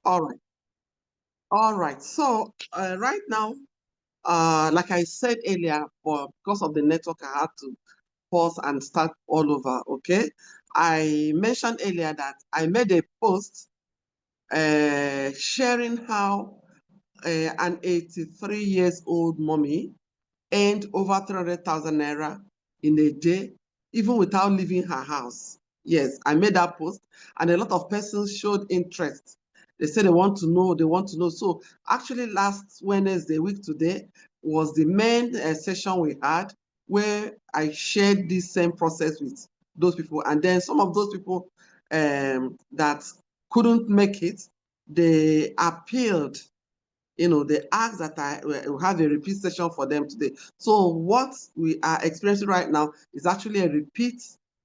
All right. All right. So right now, like I said earlier, but because of the network, I had to pause and start all over. Okay. I mentioned earlier that I made a post sharing how an 83 years old mommy earned over 300,000 naira in a day, even without leaving her house. Yes, I made that post, and a lot of persons showed interest. They said they want to know, they want to know. So actually last Wednesday, week today, was the main session we had where I shared this same process with those people. And then some of those people that couldn't make it, they appealed, they asked that I will have a repeat session for them today. So what we are experiencing right now is actually a repeat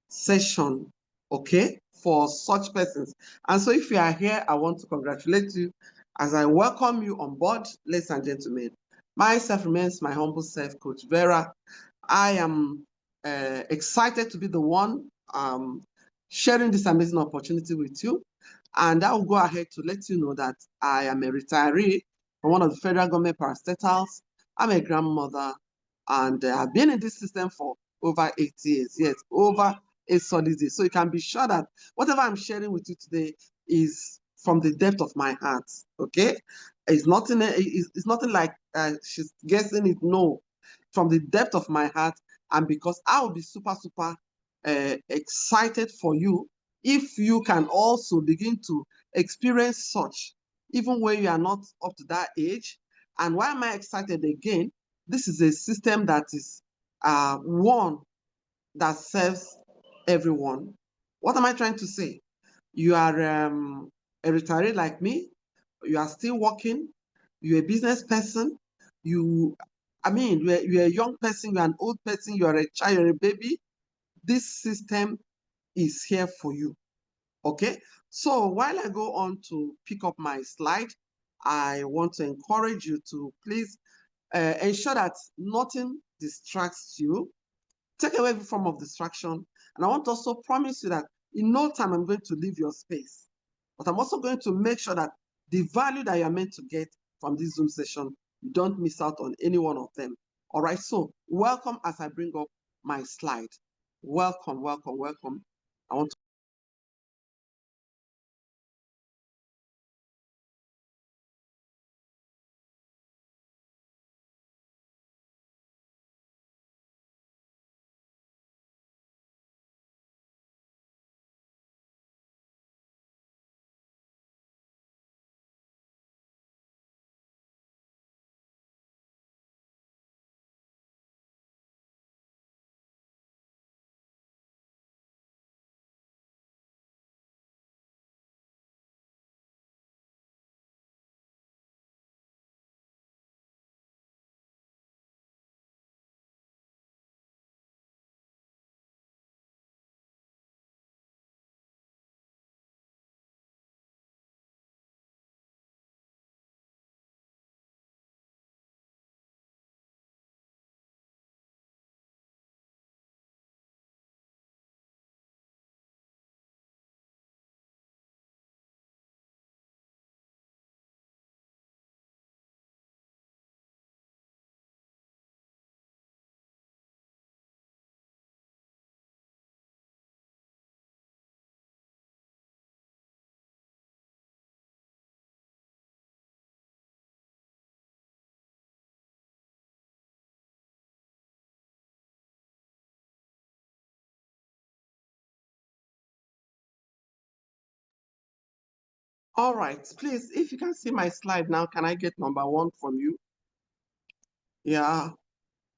session, okay, for such persons. And so if you are here, I want to congratulate you as I welcome you on board, ladies and gentlemen. Myself remains my humble self, Coach Vera. I am excited to be the one sharing this amazing opportunity with you. And I will go ahead to let you know that I am a retiree from one of the federal government parastatals. I'm a grandmother, and I've been in this system for over 8 years. Yes, over a solid year. So you can be sure that whatever I'm sharing with you today is from the depth of my heart. Okay, it's nothing like she's guessing it. No, from the depth of my heart, and because I will be super excited for you if you can also begin to experience such, even when you are not up to that age. And why am I excited again? This is a system that is one that serves everyone. What am I trying to say? You are a retiree like me, you are still working, you're a business person, you're a young person, you're an old person, you're a child, you're a baby. This system is here for you. Okay, so while I go on to pick up my slide, I want to encourage you to please ensure that nothing distracts you. Take away every form of distraction. And I want to also promise you that in no time I'm going to leave your space. But I'm also going to make sure that the value that you're meant to get from this Zoom session, you don't miss out on any one of them. All right, so welcome as I bring up my slide. Welcome, welcome, welcome. I want to All right, please, if you can see my slide now, can I get number one from you? Yeah,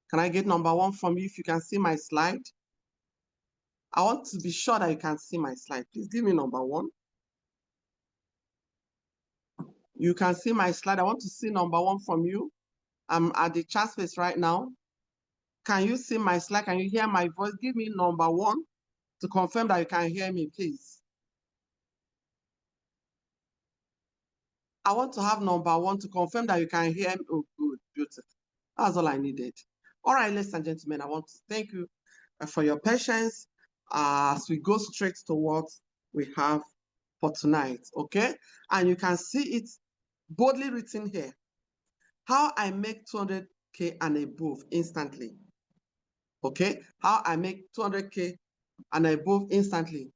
can I get number one from you if you can see my slide? I want to be sure that you can see my slide. Please give me number one. You can see my slide. I want to see number one from you. I'm at the chat space right now. Can you see my slide? Can you hear my voice? Give me number one to confirm that you can hear me, please. I want to have number one to confirm that you can hear me. Oh, good, beautiful. That's all I needed. All right, ladies and gentlemen, I want to thank you for your patience as we go straight to what we have for tonight, okay? And you can see it boldly written here. How I make 200K and above instantly, okay? How I make 200K and above instantly.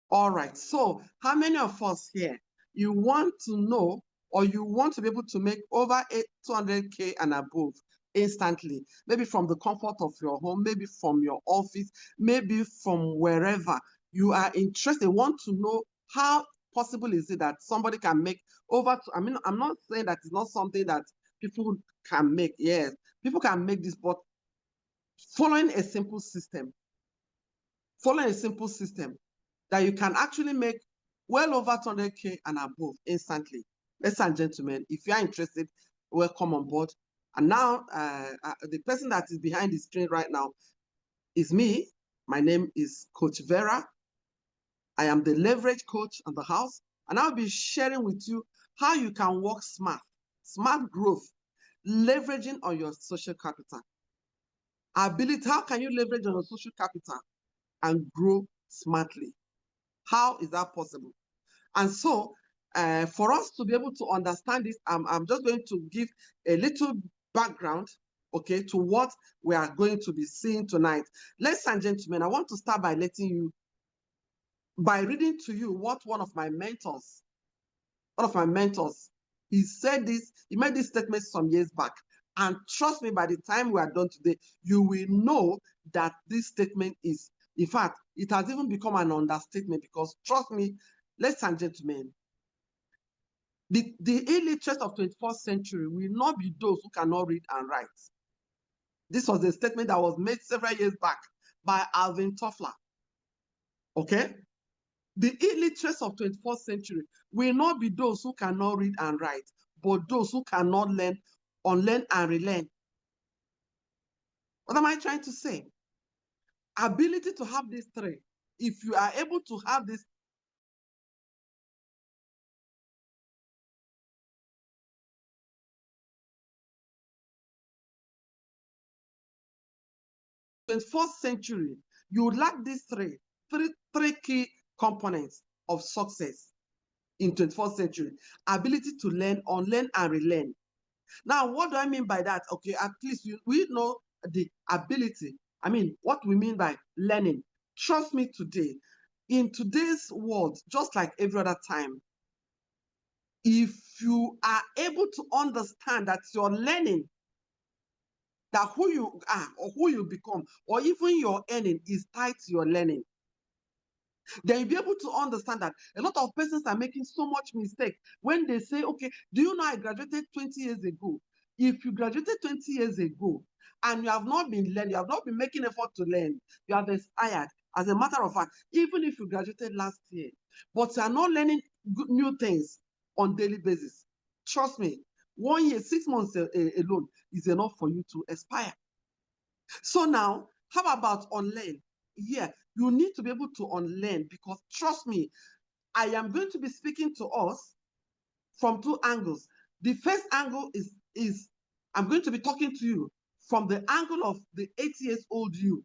All right, so how many of us here, you want to know or you want to be able to make over 200K and above instantly, maybe from the comfort of your home, maybe from your office, maybe from wherever you are interested, want to know how possible is it that somebody can make over, I mean, I'm not saying that it's not something that people can make, yes, people can make this, but following a simple system, that you can actually make well over 200K and above instantly. Ladies and gentlemen, if you are interested, welcome on board. And now, the person that is behind the screen right now is me. My name is Coach Vera. I am the leverage coach in the house, and I'll be sharing with you how you can work smart growth, leveraging on your social capital. Ability, how can you leverage on your social capital and grow smartly? How is that possible? And so, for us to be able to understand this, I'm just going to give a little background, okay, to what we are going to be seeing tonight. Ladies and gentlemen, I want to start by by reading to you what one of my mentors, he said this, he made this statement some years back. And trust me, by the time we are done today, you will know that this statement is, in fact, it has even become an understatement, because trust me, ladies and gentlemen, the illiterate of 21st century will not be those who cannot read and write. This was a statement that was made several years back by Alvin Toffler. Okay? The illiterates of 21st century will not be those who cannot read and write, but those who cannot unlearn and relearn. What am I trying to say? Ability to have these three. If you are able to have this, in 21st century, you lack these three key components of success in 21st century. Ability to learn, unlearn, and relearn. Now, what do I mean by that? Okay, at least we know the ability. I mean, what we mean by learning. Trust me today, in today's world, just like every other time, if you are able to understand that you're learning, that who you are or who you become, or even your earning is tied to your learning, then you'll be able to understand that a lot of persons are making so much mistake when they say, okay, do you know I graduated 20 years ago? If you graduated 20 years ago and you have not been learning, you have not been making effort to learn, you have expired. As a matter of fact, even if you graduated last year, but you are not learning new things on daily basis, trust me, 1 year, 6 months alone is enough for you to expire. So now, how about unlearn? Yeah, you need to be able to unlearn, because trust me, I am going to be speaking to us from two angles. The first angle is I'm going to be talking to you from the angle of the 8 years old you.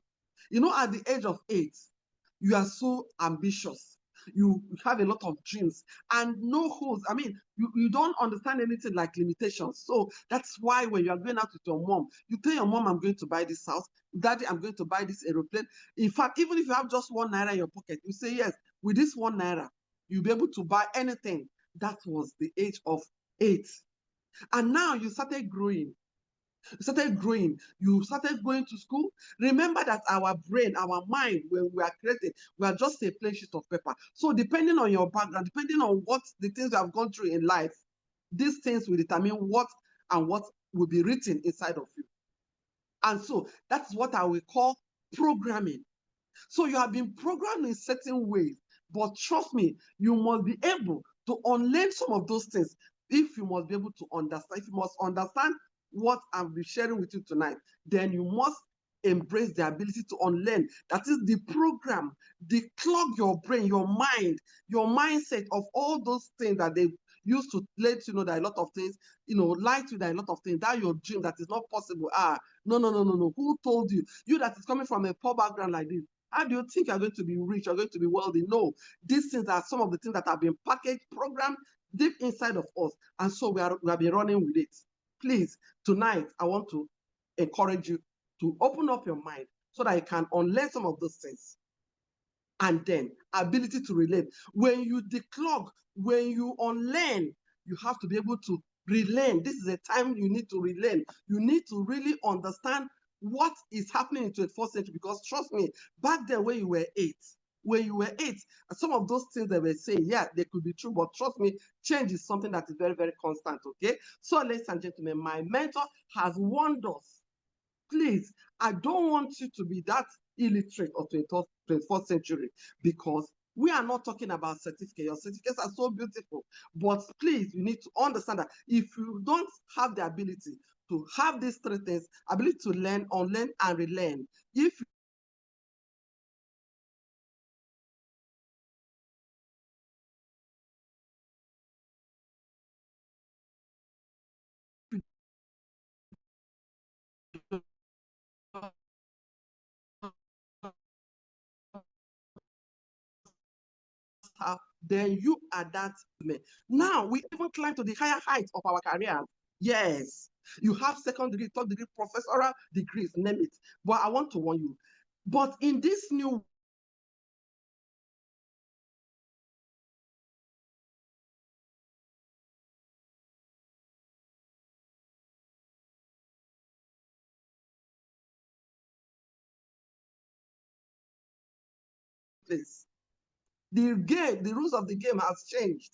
You know, at the age of 8, you are so ambitious. You have a lot of dreams and no holes. I mean, you don't understand anything like limitations. So that's why when you are going out with your mom, you tell your mom, I'm going to buy this house. Daddy, I'm going to buy this aeroplane. In fact, even if you have just 1 naira in your pocket, you say, yes, with this 1 naira, you'll be able to buy anything. That was the age of 8. And now you started growing. You started going to school. Remember that our brain, our mind, when we are created, we are just a plain sheet of paper. So depending on your background, depending on what the things you have gone through in life, these things will determine what will be written inside of you. And so that's what I will call programming. So you have been programmed in certain ways, but trust me, you must be able to unlearn some of those things if you must be able to understand. If you must understand what I'll be sharing with you tonight, then you must embrace the ability to unlearn. That is the program, declog your brain, your mind, your mindset of all those things that used to let you know that a lot of things, lie to you that a lot of things, that your dream that is not possible. No, no, no, no, no. Who told you? You that is coming from a poor background like this, how do you think you're going to be rich? You're going to be wealthy? No, these things are some of the things that have been packaged, programmed deep inside of us. And so we have been running with it. Please, tonight, I want to encourage you to open up your mind so that you can unlearn some of those things. And then ability to relate. When you declog, when you unlearn, you have to be able to relearn. This is a time you need to relearn. You need to really understand what is happening in the 21st century, because trust me, back then when you were 8, some of those things they were saying, yeah, they could be true, but trust me, change is something that is very, very constant, okay? So, ladies and gentlemen, my mentor has warned us. Please, I don't want you to be that illiterate of 21st century, because we are not talking about certificates. Your certificates are so beautiful, but please, you need to understand that if you don't have the ability to have these three things, ability to learn, unlearn, and relearn, if then you are that man. Now we even climb to the higher heights of our careers. Yes, you have second degree, third degree, professorial degrees, name it. But I want to warn you. But in this new place, the rules of the game has changed.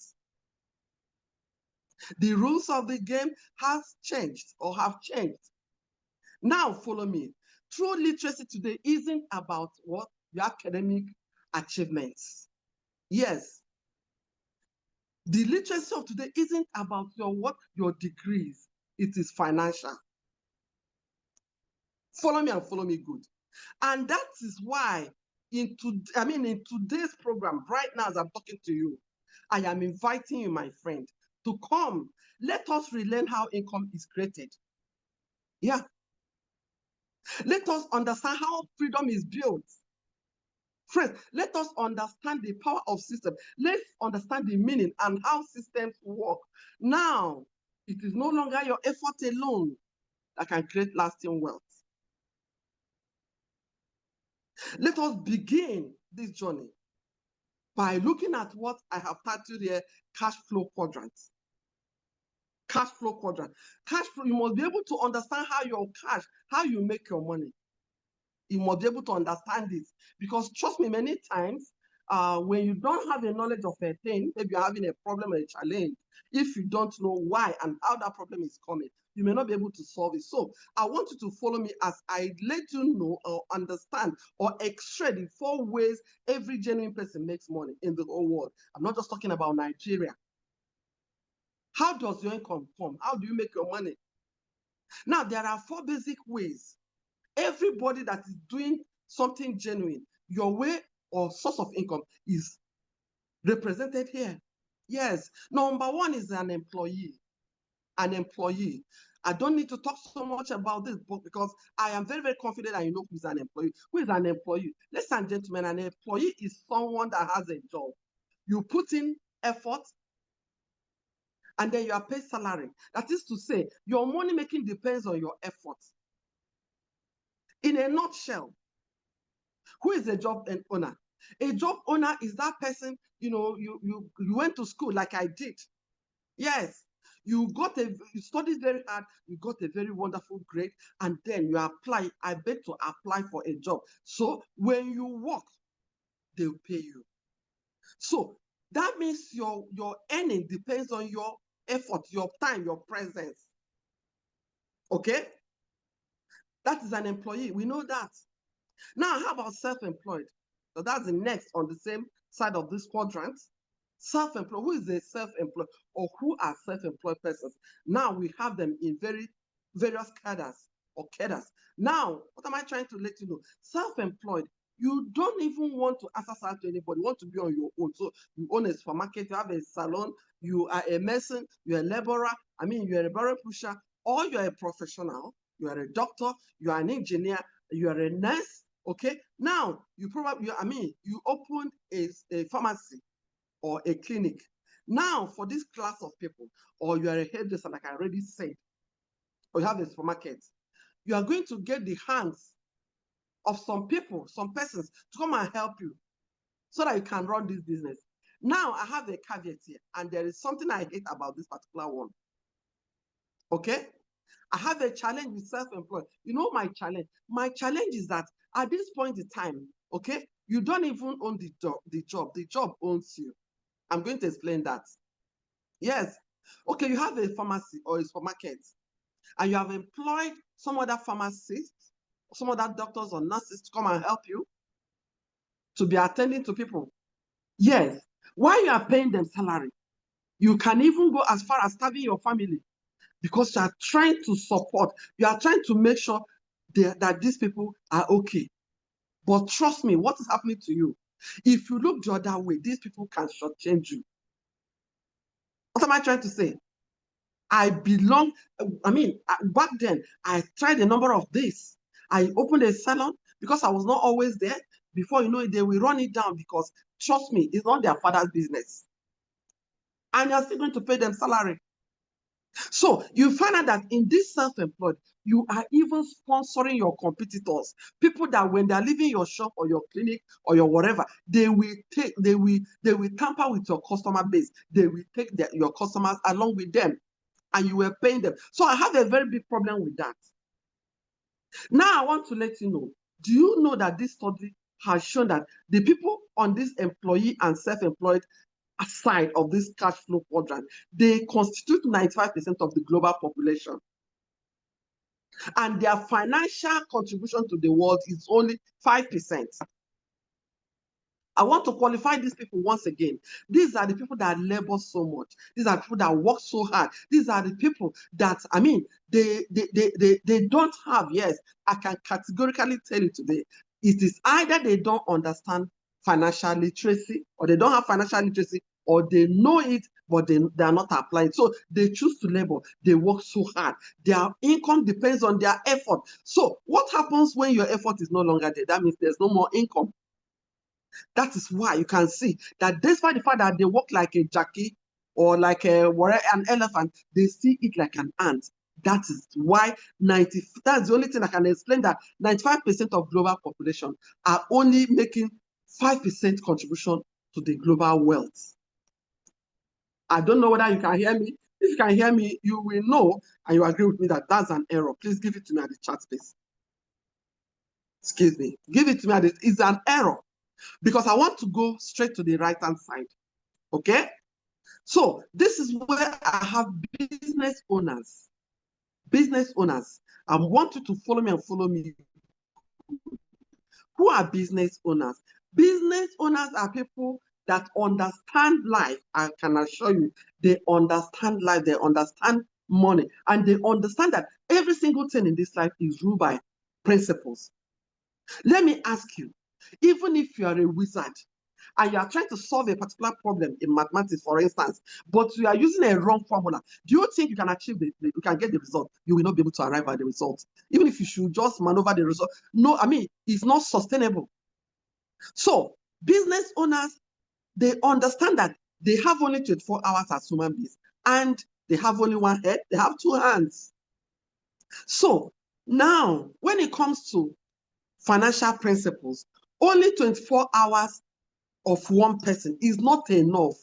The rules of the game has changed or have changed. Now follow me. True literacy today isn't about what? Your academic achievements. Yes. The literacy of today isn't about your degrees. It is financial. Follow me and follow me good. And that is why in today's program, right now as I'm talking to you, I am inviting you, my friend, to come. Let us relearn how income is created. Yeah. Let us understand how freedom is built. Friends, let us understand the power of systems. Let's understand the meaning and how systems work. Now, it is no longer your effort alone that can create lasting wealth. Let us begin this journey by looking at what I have titled here, cash flow quadrants. Cash flow quadrant. Cash flow, you must be able to understand how you make your money. You must be able to understand this, because trust me, many times when you don't have a knowledge of a thing, maybe you're having a problem or a challenge, if you don't know why and how that problem is coming, you may not be able to solve it. So I want you to follow me as I let you know or understand or extract the 4 ways every genuine person makes money in the whole world. I'm not just talking about Nigeria. How does your income come? How do you make your money? Now, there are 4 basic ways. Everybody that is doing something genuine, your way or source of income is represented here. Yes. Number 1 is an employee. An employee. I don't need to talk so much about this book because I am very, very confident that you know who is an employee. Who is an employee? Ladies and gentlemen, an employee is someone that has a job. You put in effort and then you are paid salary. That is to say, your money making depends on your effort. In a nutshell, who is a job owner? A job owner is that person, you went to school like I did. Yes, you studied very hard, you got a very wonderful grade, and then you apply. I beg to apply for a job. So when you work, they'll pay you. So that means your earning depends on your effort, your time, your presence. Okay? That is an employee. We know that. Now, how about self-employed? So that's the next on the same side of this quadrant. Self-employed. Who is a self-employed or who are self-employed persons? Now we have them in various cadres or cadres. Now, what am I trying to let you know? Self-employed, You don't even want to answer to anybody. You want to be on your own. So you own a supermarket, you have a salon, you are a mason, you're a laborer, you're a barrel pusher, or you're a professional, you are a doctor, you are an engineer, you are a nurse, okay? Now, you probably, you opened a pharmacy or a clinic. Now, for this class of people, or you are a hairdresser, like I already said, or you have a supermarket, you are going to get the hands of some people, some persons to come and help you so that you can run this business. Now, I have a caveat here, and there is something I hate about this particular one. Okay? I have a challenge with self-employed. You know my challenge? My challenge is that at this point in time, okay, you don't even own the job. The job owns you. I'm going to explain that. Yes. Okay, you have a pharmacy or a supermarket, and you have employed some other pharmacists, some other doctors or nurses to come and help you to be attending to people. Yes. While you are paying them salary, you can even go as far as starving your family because you are trying to support, you are trying to make sure that these people are okay. But trust me, what is happening to you? If you look the other way, these people can shortchange you. What am I trying to say? back then, I tried a number of this. I opened a salon because I was not always there. Before you know it, they will run it down because, trust me, it's not their father's business. And you're still going to pay them salary. So you find out that in this self-employed, you are even sponsoring your competitors, people that when they're leaving your shop or your clinic or your whatever, they will tamper with your customer base. They will take your customers along with them, and you were paying them. So I have a very big problem with that. Now I want to let you know, do you know that this study has shown that the people on this employee and self-employed side of this cash flow quadrant, they constitute 95% of the global population. And their financial contribution to the world is only 5%. I want to qualify these people once again. These are the people that labor so much. These are people that work so hard. These are the people that, they don't have, yes, I can categorically tell you today, it is either they don't understand financial literacy, or they don't have financial literacy, or they know it, but they are not applying. So they choose to labor. They work so hard. Their income depends on their effort. So what happens when your effort is no longer there? That means there's no more income. That is why you can see that despite the fact that they walk like a jockey or like an elephant, they still eat like an ant. That is why that's the only thing I can explain, that 95% of global population are only making 5% contribution to the global wealth. I don't know whether you can hear me. If you can hear me, you will know and you agree with me that that's an error. Please give it to me at the chat space. Excuse me. Give it to me it's an error. Because I want to go straight to the right-hand side, okay? So this is where I have business owners. Business owners. I want you to follow me and follow me. Who are business owners? Business owners are people that understand life. I can assure you, they understand life, they understand money, and they understand that every single thing in this life is ruled by principles. Let me ask you, even if you are a wizard and you are trying to solve a particular problem in mathematics, for instance, but you are using a wrong formula, do you think you can achieve you can get the result? You will not be able to arrive at the result. Even if you should just maneuver the result. No, it's not sustainable. So business owners, they understand that they have only 24 hours as human beings, and they have only one head, they have two hands. So now, when it comes to financial principles, only 24 hours of one person is not enough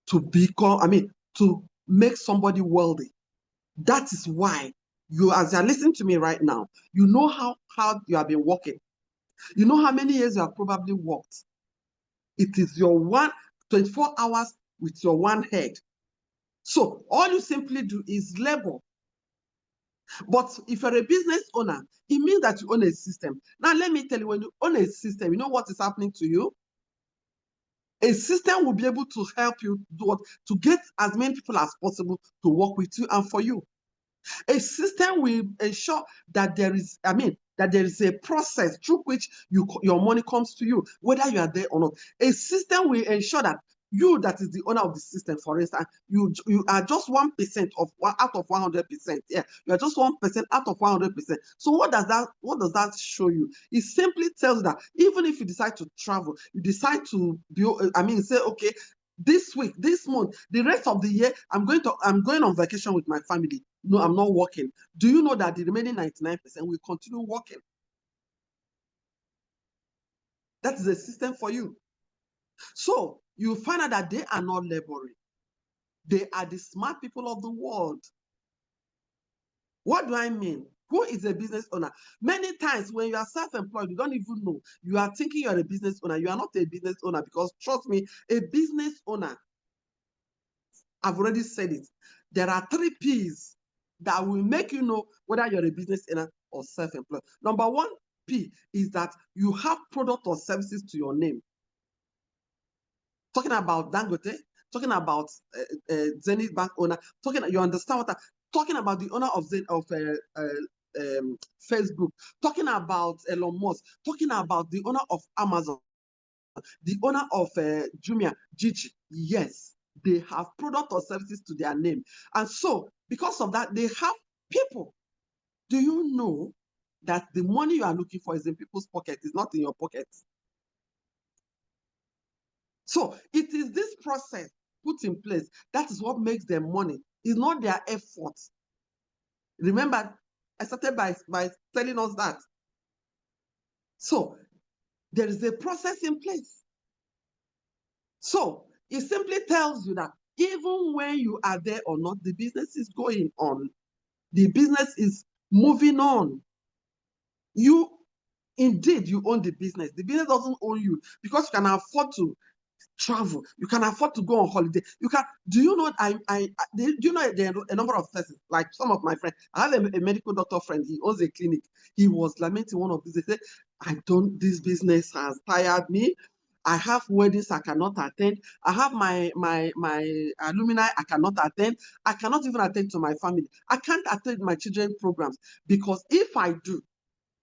to to make somebody wealthy. That is why as you're listening to me right now, you know how hard you have been working. You know how many years you have probably worked. It is your 24 hours with your one head. So all you simply do is labor. But if you're a business owner, it means that you own a system. Now, let me tell you, when you own a system, you know what is happening to you? A system will be able to help you to get as many people as possible to work with you and for you. A system will ensure that that there is a process through which your money comes to you, whether you are there or not. A system will ensure that you, that is the owner of the system, for instance, you are just 1% out of 100%. Yeah, you are just 1% out of 100%. So what does that show you? It simply tells you that even if you decide to travel, you decide to say, okay, this week, this month, the rest of the year, I'm going on vacation with my family. No, I'm not working. Do you know that the remaining 99% will continue working? That is a system for you. So you find out that they are not laboring. They are the smart people of the world. What do I mean? Who is a business owner? Many times when you are self-employed, you don't even know. You are thinking you're a business owner. You are not a business owner, because trust me, a business owner, I've already said it, there are 3 P's that will make you know whether you're a business owner or self-employed. Number 1 P is that you have product or services to your name. Talking about Dangote, talking about Zenith Bank owner, you understand what I'm talking about, the owner of Facebook, talking about Elon Musk, talking about the owner of Amazon, the owner of Jumia, Gigi. Yes, they have product or services to their name. And so, because of that, they have people. Do you know that the money you are looking for is in people's pockets, it's not in your pockets? So it is this process put in place that is what makes them money. It's not their effort. Remember, I started by telling us that. So there is a process in place. So it simply tells you that even when you are there or not, the business is going on. The business is moving on. Indeed, you own the business. The business doesn't own you, because you can afford to travel. You can afford to go on holiday. You can. Do you know? Do you know there are a number of persons, like some of my friends? I have a medical doctor friend. He owns a clinic. He was lamenting one of these. He said, This business has tired me. I have weddings I cannot attend. I have my alumni I cannot attend. I cannot even attend to my family. I can't attend my children's programs, because if I do,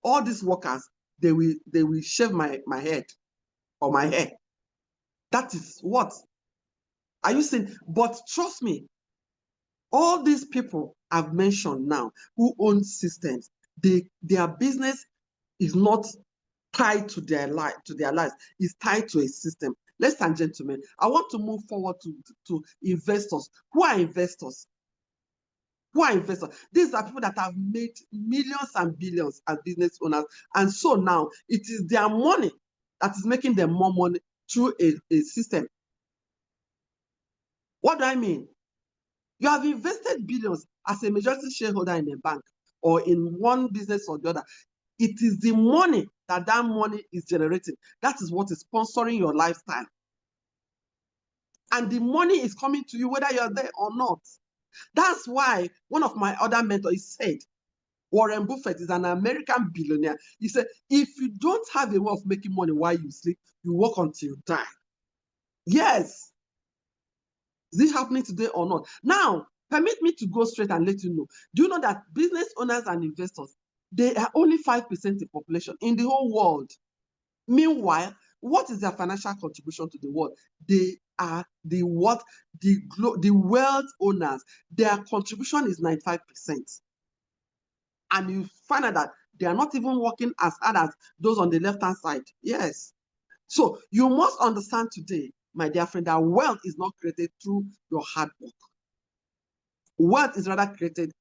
all these workers, they will shave my head or my hair. That is what. Are you saying? But trust me, all these people I've mentioned now who own systems, their business is not tied to their lives, it's tied to a system. Ladies and gentlemen, I want to move forward to investors. Who are investors? Who are investors? These are people that have made millions and billions as business owners. And so now it is their money that is making them more money through a system. What do I mean? You have invested billions as a majority shareholder in a bank or in one business or the other. It is the money that money is generating. That is what is sponsoring your lifestyle. And the money is coming to you whether you're there or not. That's why one of my other mentors said, Warren Buffett is an American billionaire. He said, if you don't have a way of making money while you sleep, you work until you die. Yes. Is it happening today or not? Now, permit me to go straight and let you know. Do you know that business owners and investors, they are only 5% of population in the whole world? Meanwhile, what is their financial contribution to the world? They are the wealth owners. Their contribution is 95%. And you find out that they are not even working as hard as those on the left-hand side. Yes. So you must understand today, my dear friend, that wealth is not created through your hard work. Wealth is rather created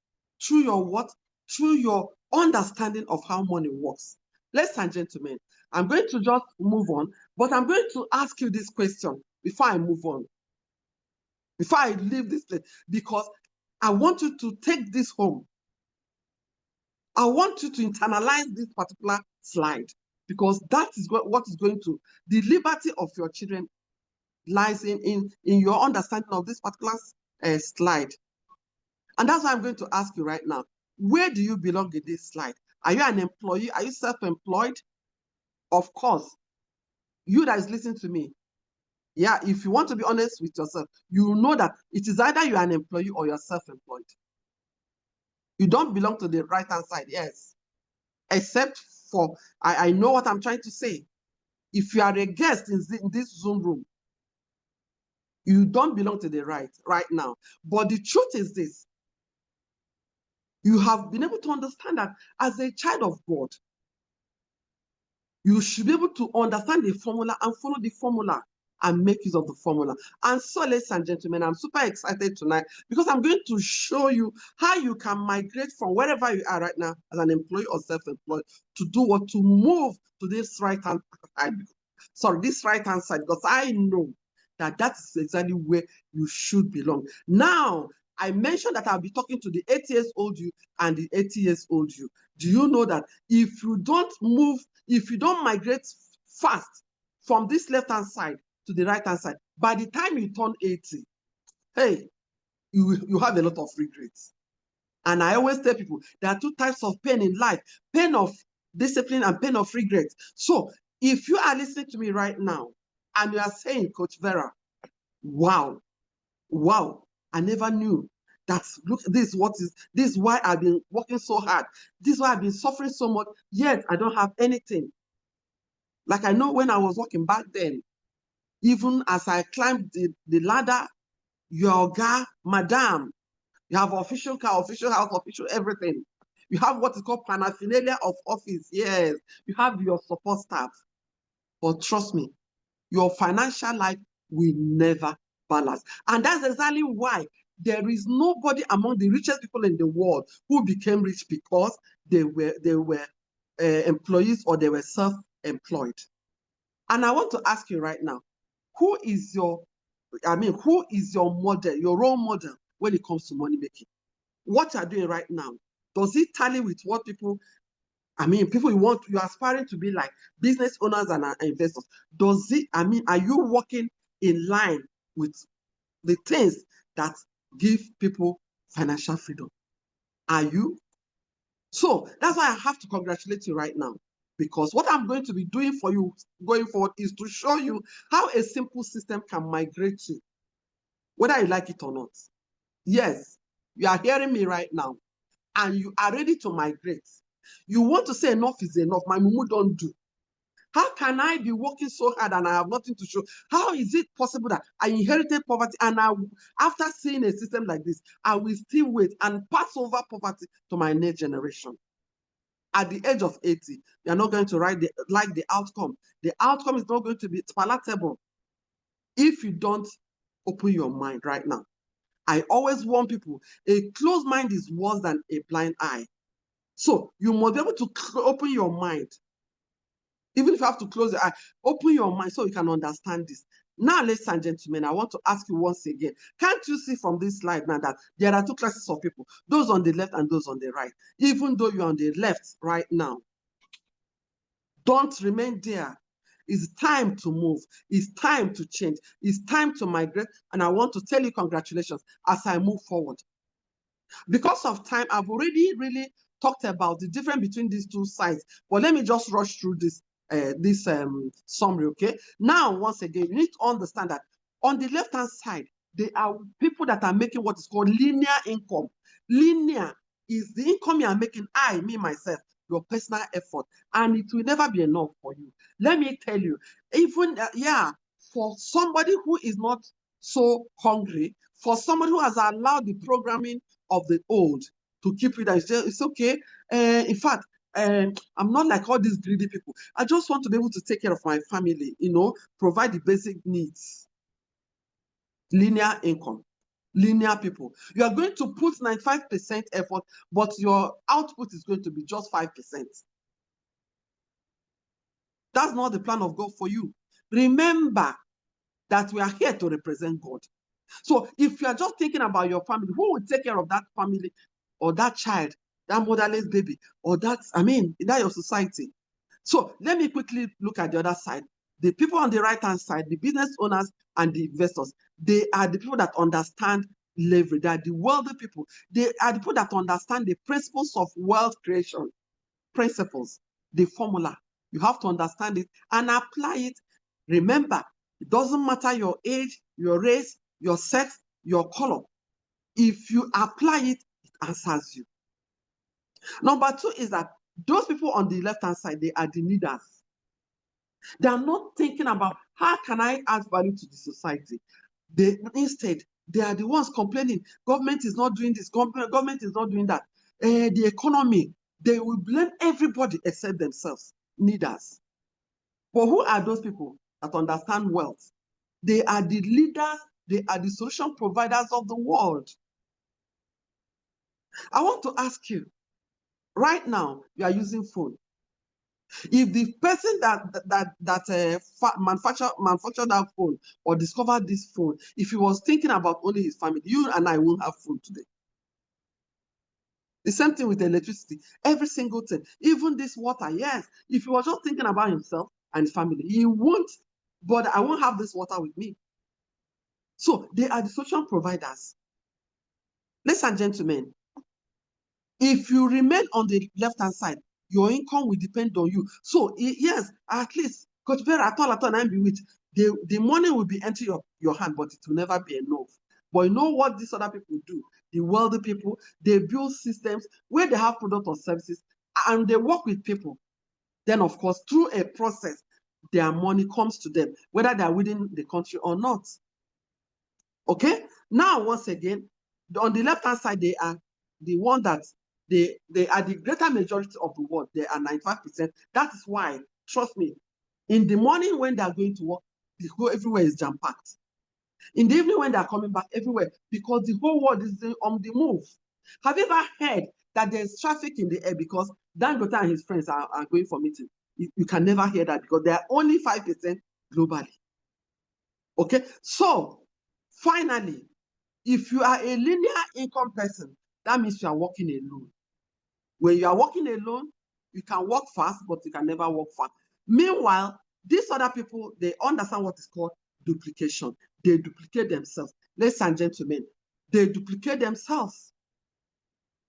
through your what? Through your understanding of how money works. Ladies and gentlemen, I'm going to just move on, but I'm going to ask you this question before I move on, before I leave this place, because I want you to take this home. I want you to internalize this particular slide, because that is what is going to, the liberty of your children lies in your understanding of this particular slide. And that's why I'm going to ask you right now, where do you belong in this slide? Are you an employee? Are you self-employed? Of course, you that is listening to me, yeah, if you want to be honest with yourself, you know that it is either you're an employee or you're self-employed. You don't belong to the right-hand side, yes. except for, I know what I'm trying to say. If you are a guest in this Zoom room, you don't belong to the right now. But the truth is this: you have been able to understand that as a child of God, you should be able to understand the formula and follow the formula and make use of the formula. And so, ladies and gentlemen, I'm super excited tonight because I'm going to show you how you can migrate from wherever you are right now as an employee or self-employed to do what? To move to this right-hand side. Sorry, this right-hand side, because I know that that's exactly where you should belong. Now, I mentioned that I'll be talking to the 8 years old you and the 80 years old you. Do you know that if you don't move, if you don't migrate fast from this left-hand side to the right-hand side, by the time you turn 80, hey, you have a lot of regrets. And I always tell people there are two types of pain in life: pain of discipline and pain of regret. So if you are listening to me right now and you are saying, Coach Vera, wow, I never knew that, look, this is why I've been working so hard. This is why I've been suffering so much, yet I don't have anything. Like, I know when I was working back then, even as I climbed the ladder, your guy, madam, you have official car, official house, official everything. You have what is called paraphernalia of office. Yes, you have your support staff. But trust me, your financial life will never balance. And that's exactly why there is nobody among the richest people in the world who became rich because they were employees or they were self-employed. And I want to ask you right now, who is your model, your role model when it comes to money making? What you are doing right now, does it tally with what people you're aspiring to be like, business owners and investors? Does it, are you working in line with the things that give people financial freedom? Are you? So that's why I have to congratulate you right now, because what I'm going to be doing for you going forward is to show you how a simple system can migrate you, whether you like it or not. Yes, you are hearing me right now, and you are ready to migrate. You want to say enough is enough, my mumu don't do. How can I be working so hard and I have nothing to show? How is it possible that I inherited poverty and after seeing a system like this, I will still wait and pass over poverty to my next generation? At the age of 80, you're not going to like the outcome. The outcome is not going to be palatable if you don't open your mind right now. I always warn people, a closed mind is worse than a blind eye. So you must be able to open your mind. Even if you have to close your eye, open your mind so you can understand this. Now, ladies and gentlemen, I want to ask you once again, can't you see from this slide now that there are two classes of people, those on the left and those on the right? Even though you're on the left right now, don't remain there. It's time to move. It's time to change. It's time to migrate. And I want to tell you congratulations as I move forward. Because of time, I've already really talked about the difference between these two sides. But let me just rush through this summary, okay? Now, once again, you need to understand that on the left-hand side, there are people that are making what is called linear income. Linear is the income you are making, me, myself, your personal effort, and it will never be enough for you. Let me tell you, even, for somebody who is not so hungry, for somebody who has allowed the programming of the old to keep it, it's okay. In fact, I'm not like all these greedy people. I just want to be able to take care of my family, provide the basic needs. Linear income, linear people. You are going to put 95% effort, but your output is going to be just 5%. That's not the plan of God for you. Remember that we are here to represent God. So if you are just thinking about your family, who will take care of that family or that child, that motherless baby, or that your society? So let me quickly look at the other side. The people on the right-hand side, the business owners and the investors, they are the people that understand leverage. They are the wealthy people. They are the people that understand the principles of wealth creation. Principles, the formula. You have to understand it and apply it. Remember, it doesn't matter your age, your race, your sex, your color. If you apply it, it answers you. Number two is that Those people on the left-hand side, they are the leaders. They are not thinking about how can I add value to the society. Instead, they are the ones complaining, government is not doing this, government is not doing that. The economy, they will blame everybody except themselves, leaders. But who are those people that understand wealth? They are the leaders, they are the solution providers of the world. I want to ask you, right now, you are using phone. If the person that manufactured that phone or discovered this phone, if he was thinking about only his family, you and I won't have phone today. The same thing with electricity, every single thing, even this water. Yes, if he was just thinking about himself and his family, he won't, but I won't have this water with me. So they are the social providers. Ladies and gentlemen, if you remain on the left-hand side, your income will depend on you. So yes, at least, Coach Vera, at all, and be with, the money will be entering your hand, but it will never be enough. But you know what these other people do? The wealthy people, they build systems where they have products or services, and they work with people. Then, of course, through a process, their money comes to them, whether they are within the country or not. Okay? Now, once again, on the left-hand side, they are the one that they are the greater majority of the world. They are 95%. That is why, trust me, in the morning when they are going to work, the whole everywhere is jam-packed. In the evening when they are coming back, everywhere, because the whole world is on the move. Have you ever heard that there's traffic in the air because Dangote and his friends are going for meeting? You can never hear that because they are only 5% globally. Okay, so finally, if you are a linear income person, that means you are working alone. When you are working alone, you can work fast, but you can never work fast. Meanwhile, these other people, they understand what is called duplication. They duplicate themselves. Ladies and gentlemen, they duplicate themselves.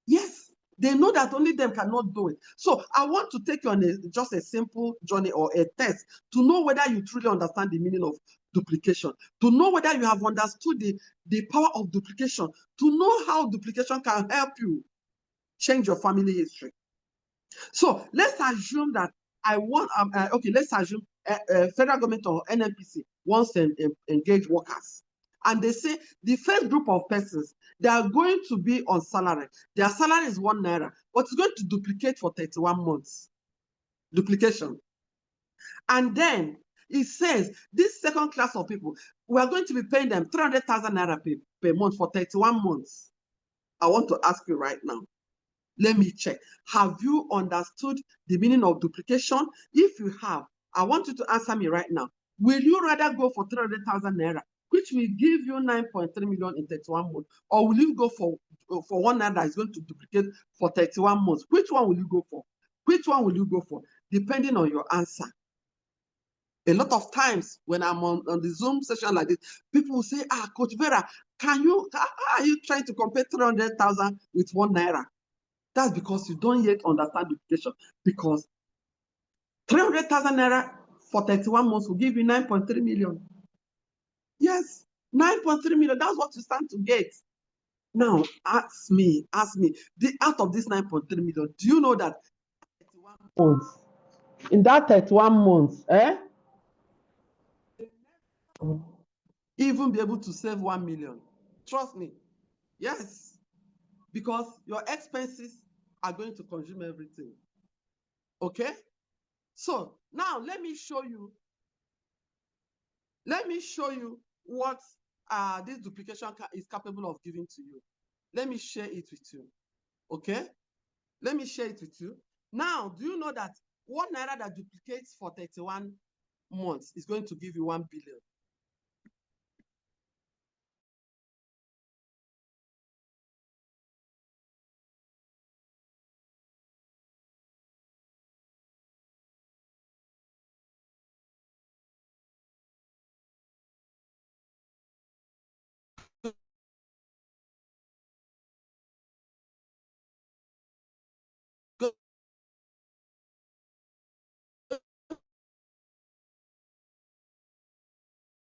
Yes, they know that only them cannot do it. So I want to take you on just a simple journey or a test to know whether you truly understand the meaning of duplication, to know whether you have understood the power of duplication, to know how duplication can help you change your family history. So let's assume that let's assume federal government or NNPC wants to engage workers. And they say the first group of persons, they are going to be on salary. Their salary is ₦1, but it's going to duplicate for 31 months. Duplication. And then it says this second class of people, we are going to be paying them 300,000 naira per month for 31 months. I want to ask you right now, let me check. Have you understood the meaning of duplication? If you have, I want you to answer me right now. Will you rather go for 300,000 naira, which will give you 9.3 million in 31 months, or will you go for ₦1 that is going to duplicate for 31 months? Which one will you go for? Which one will you go for? Depending on your answer. A lot of times when I'm on the Zoom session like this, people will say, Coach Vera, how are you trying to compare 300,000 with ₦1? That's because you don't yet understand duplication. Because 300,000 naira for 31 months will give you 9.3 million. Yes, 9.3 million. That's what you stand to get. Now, ask me, out of this 9.3 million, do you know that 31 months, in that 31 months, even be able to save 1 million? Trust me. Yes, because your expenses are going to consume everything. Okay? So now let me show you what this duplication is capable of giving to you. Let me share it with you. Okay? Let me share it with you. Now, do you know that ₦1 that duplicates for 31 months is going to give you 1 billion?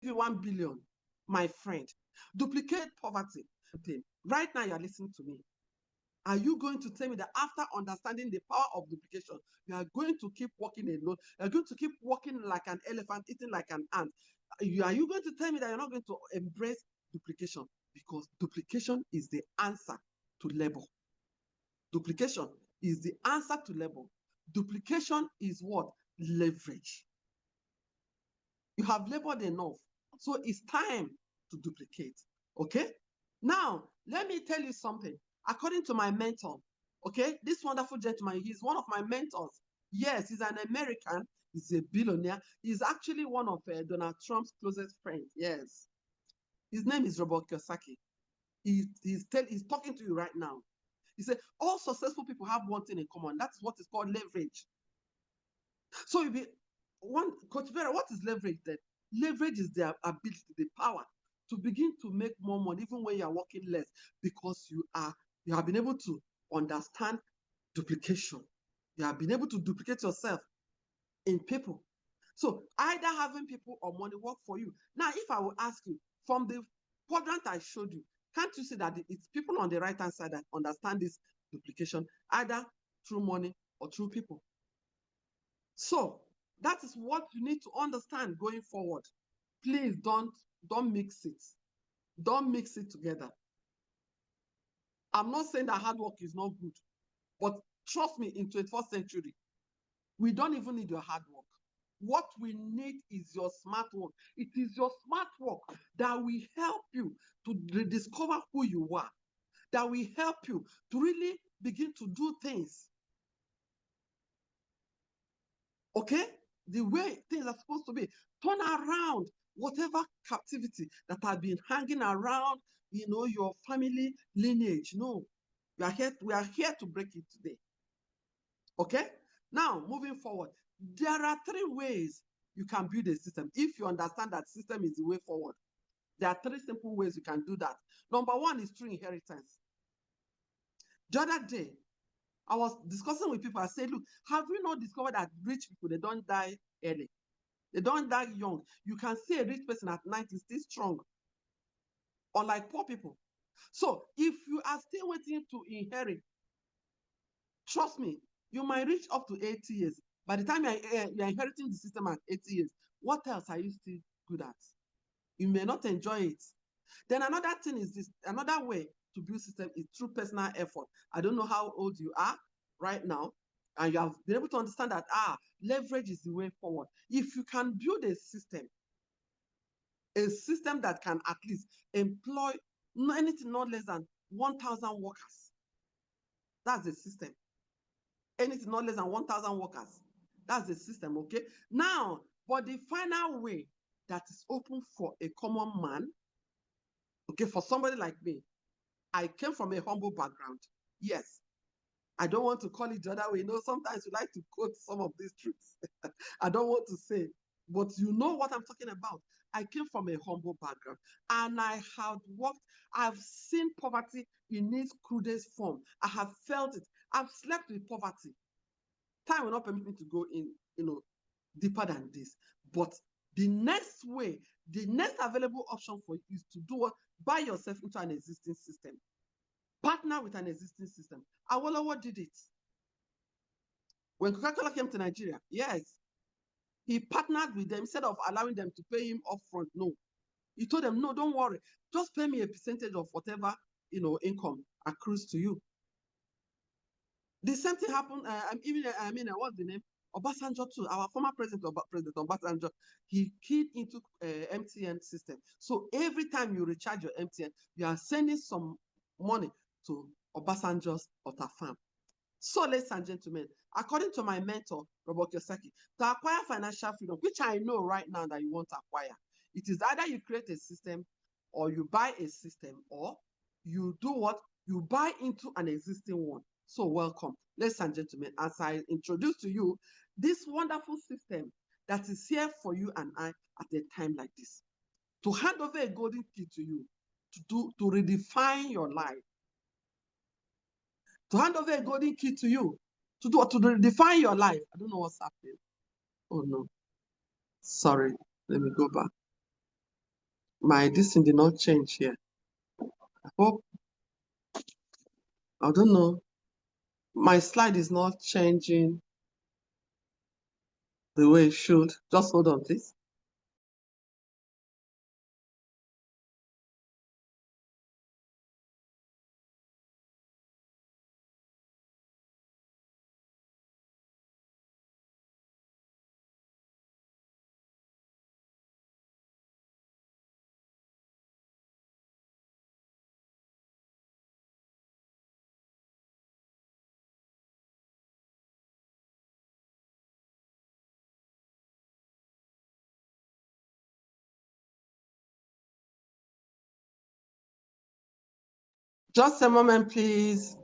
Give you 1 billion, my friend. Duplicate poverty. Right now, you're listening to me. Are you going to tell me that after understanding the power of duplication, you are going to keep walking alone? You are going to keep walking like an elephant, eating like an ant? Are you going to tell me that you're not going to embrace duplication? Because duplication is the answer to labor. Duplication is the answer to labor. Duplication is what? Leverage. You have labored enough, so it's time to duplicate. Okay? Now, let me tell you something. According to my mentor, okay, this wonderful gentleman, he's one of my mentors. Yes, he's an American. He's a billionaire. He's actually one of Donald Trump's closest friends. Yes. His name is Robert Kiyosaki. He's talking to you right now. He said, all successful people have one thing in common. That's what is called leverage. So if Coach Vera, what is leverage then? Leverage is the ability, the power to begin to make more money even when you are working less, because you have been able to understand duplication. You have been able to duplicate yourself in people. So either having people or money work for you. Now, if I will ask you, from the quadrant I showed you, can't you see that it's people on the right-hand side that understand this duplication, either through money or through people? So that is what you need to understand going forward. Please don't mix it. Don't mix it together. I'm not saying that hard work is not good, but trust me, in 21st century, we don't even need your hard work. What we need is your smart work. It is your smart work that will help you to rediscover who you are, that will help you to really begin to do things. Okay? The way things are supposed to be. Turn around whatever captivity that has been hanging around, your family lineage. No, we are here to break it today. Okay? Now, moving forward, there are 3 ways you can build a system. If you understand that system is the way forward, there are 3 simple ways you can do that. Number 1 is through inheritance. The other day, I was discussing with people. I said, look, have you not discovered that rich people, they don't die early? They don't die young. You can see a rich person at 90 still strong, unlike poor people. So if you are still waiting to inherit, trust me, you might reach up to 80 years. By the time you're inheriting the system at 80 years, what else are you still good at? You may not enjoy it. Then another thing is this, another way to build system is through personal effort. I don't know how old you are right now, and you have been able to understand that leverage is the way forward. If you can build a system that can at least employ anything not less than 1,000 workers, that's the system. Anything not less than 1,000 workers, that's the system. Okay, now, but the final way that is open for a common man, okay, for somebody like me, I came from a humble background. Yes, I don't want to call it the other way. Sometimes you like to quote some of these truths. I don't want to say, but you know what I'm talking about. I came from a humble background, and I have worked. I've seen poverty in its crudest form. I have felt it. I've slept with poverty. Time will not permit me to go in, deeper than this. But the next way, the next available option for you is to do what? Buy yourself into an existing system. Partner with an existing system. Awolowo did it. When Coca-Cola came to Nigeria, yes, he partnered with them instead of allowing them to pay him upfront. No, he told them, no, don't worry, just pay me a percentage of whatever income accrues to you. The same thing happened. What's the name? Obasanjo too. Our former president Obasanjo, he keyed into MTN system. So every time you recharge your MTN, you are sending some money to Obasanjo's farm. So, ladies and gentlemen, according to my mentor, Robert Kiyosaki, to acquire financial freedom, which I know right now that you want to acquire, it is either you create a system or you buy a system, or you do what? You buy into an existing one. So welcome, ladies and gentlemen, as I introduce to you this wonderful system that is here for you and I at a time like this. To hand over a golden key to you, to redefine your life. To hand over a golden key to you, to redefine your life. I don't know what's happening. Oh no. Sorry. Let me go back. My this thing did not change here. I hope I don't know. My slide is not changing the way it should. Just hold on, please. Just a moment, please.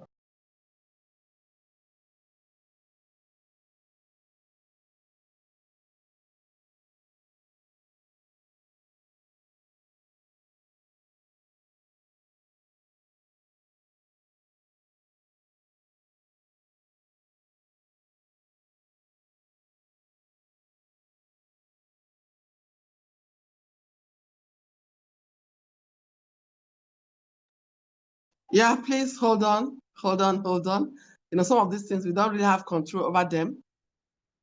Yeah, please hold on, hold on, hold on. You know, some of these things, we don't really have control over them.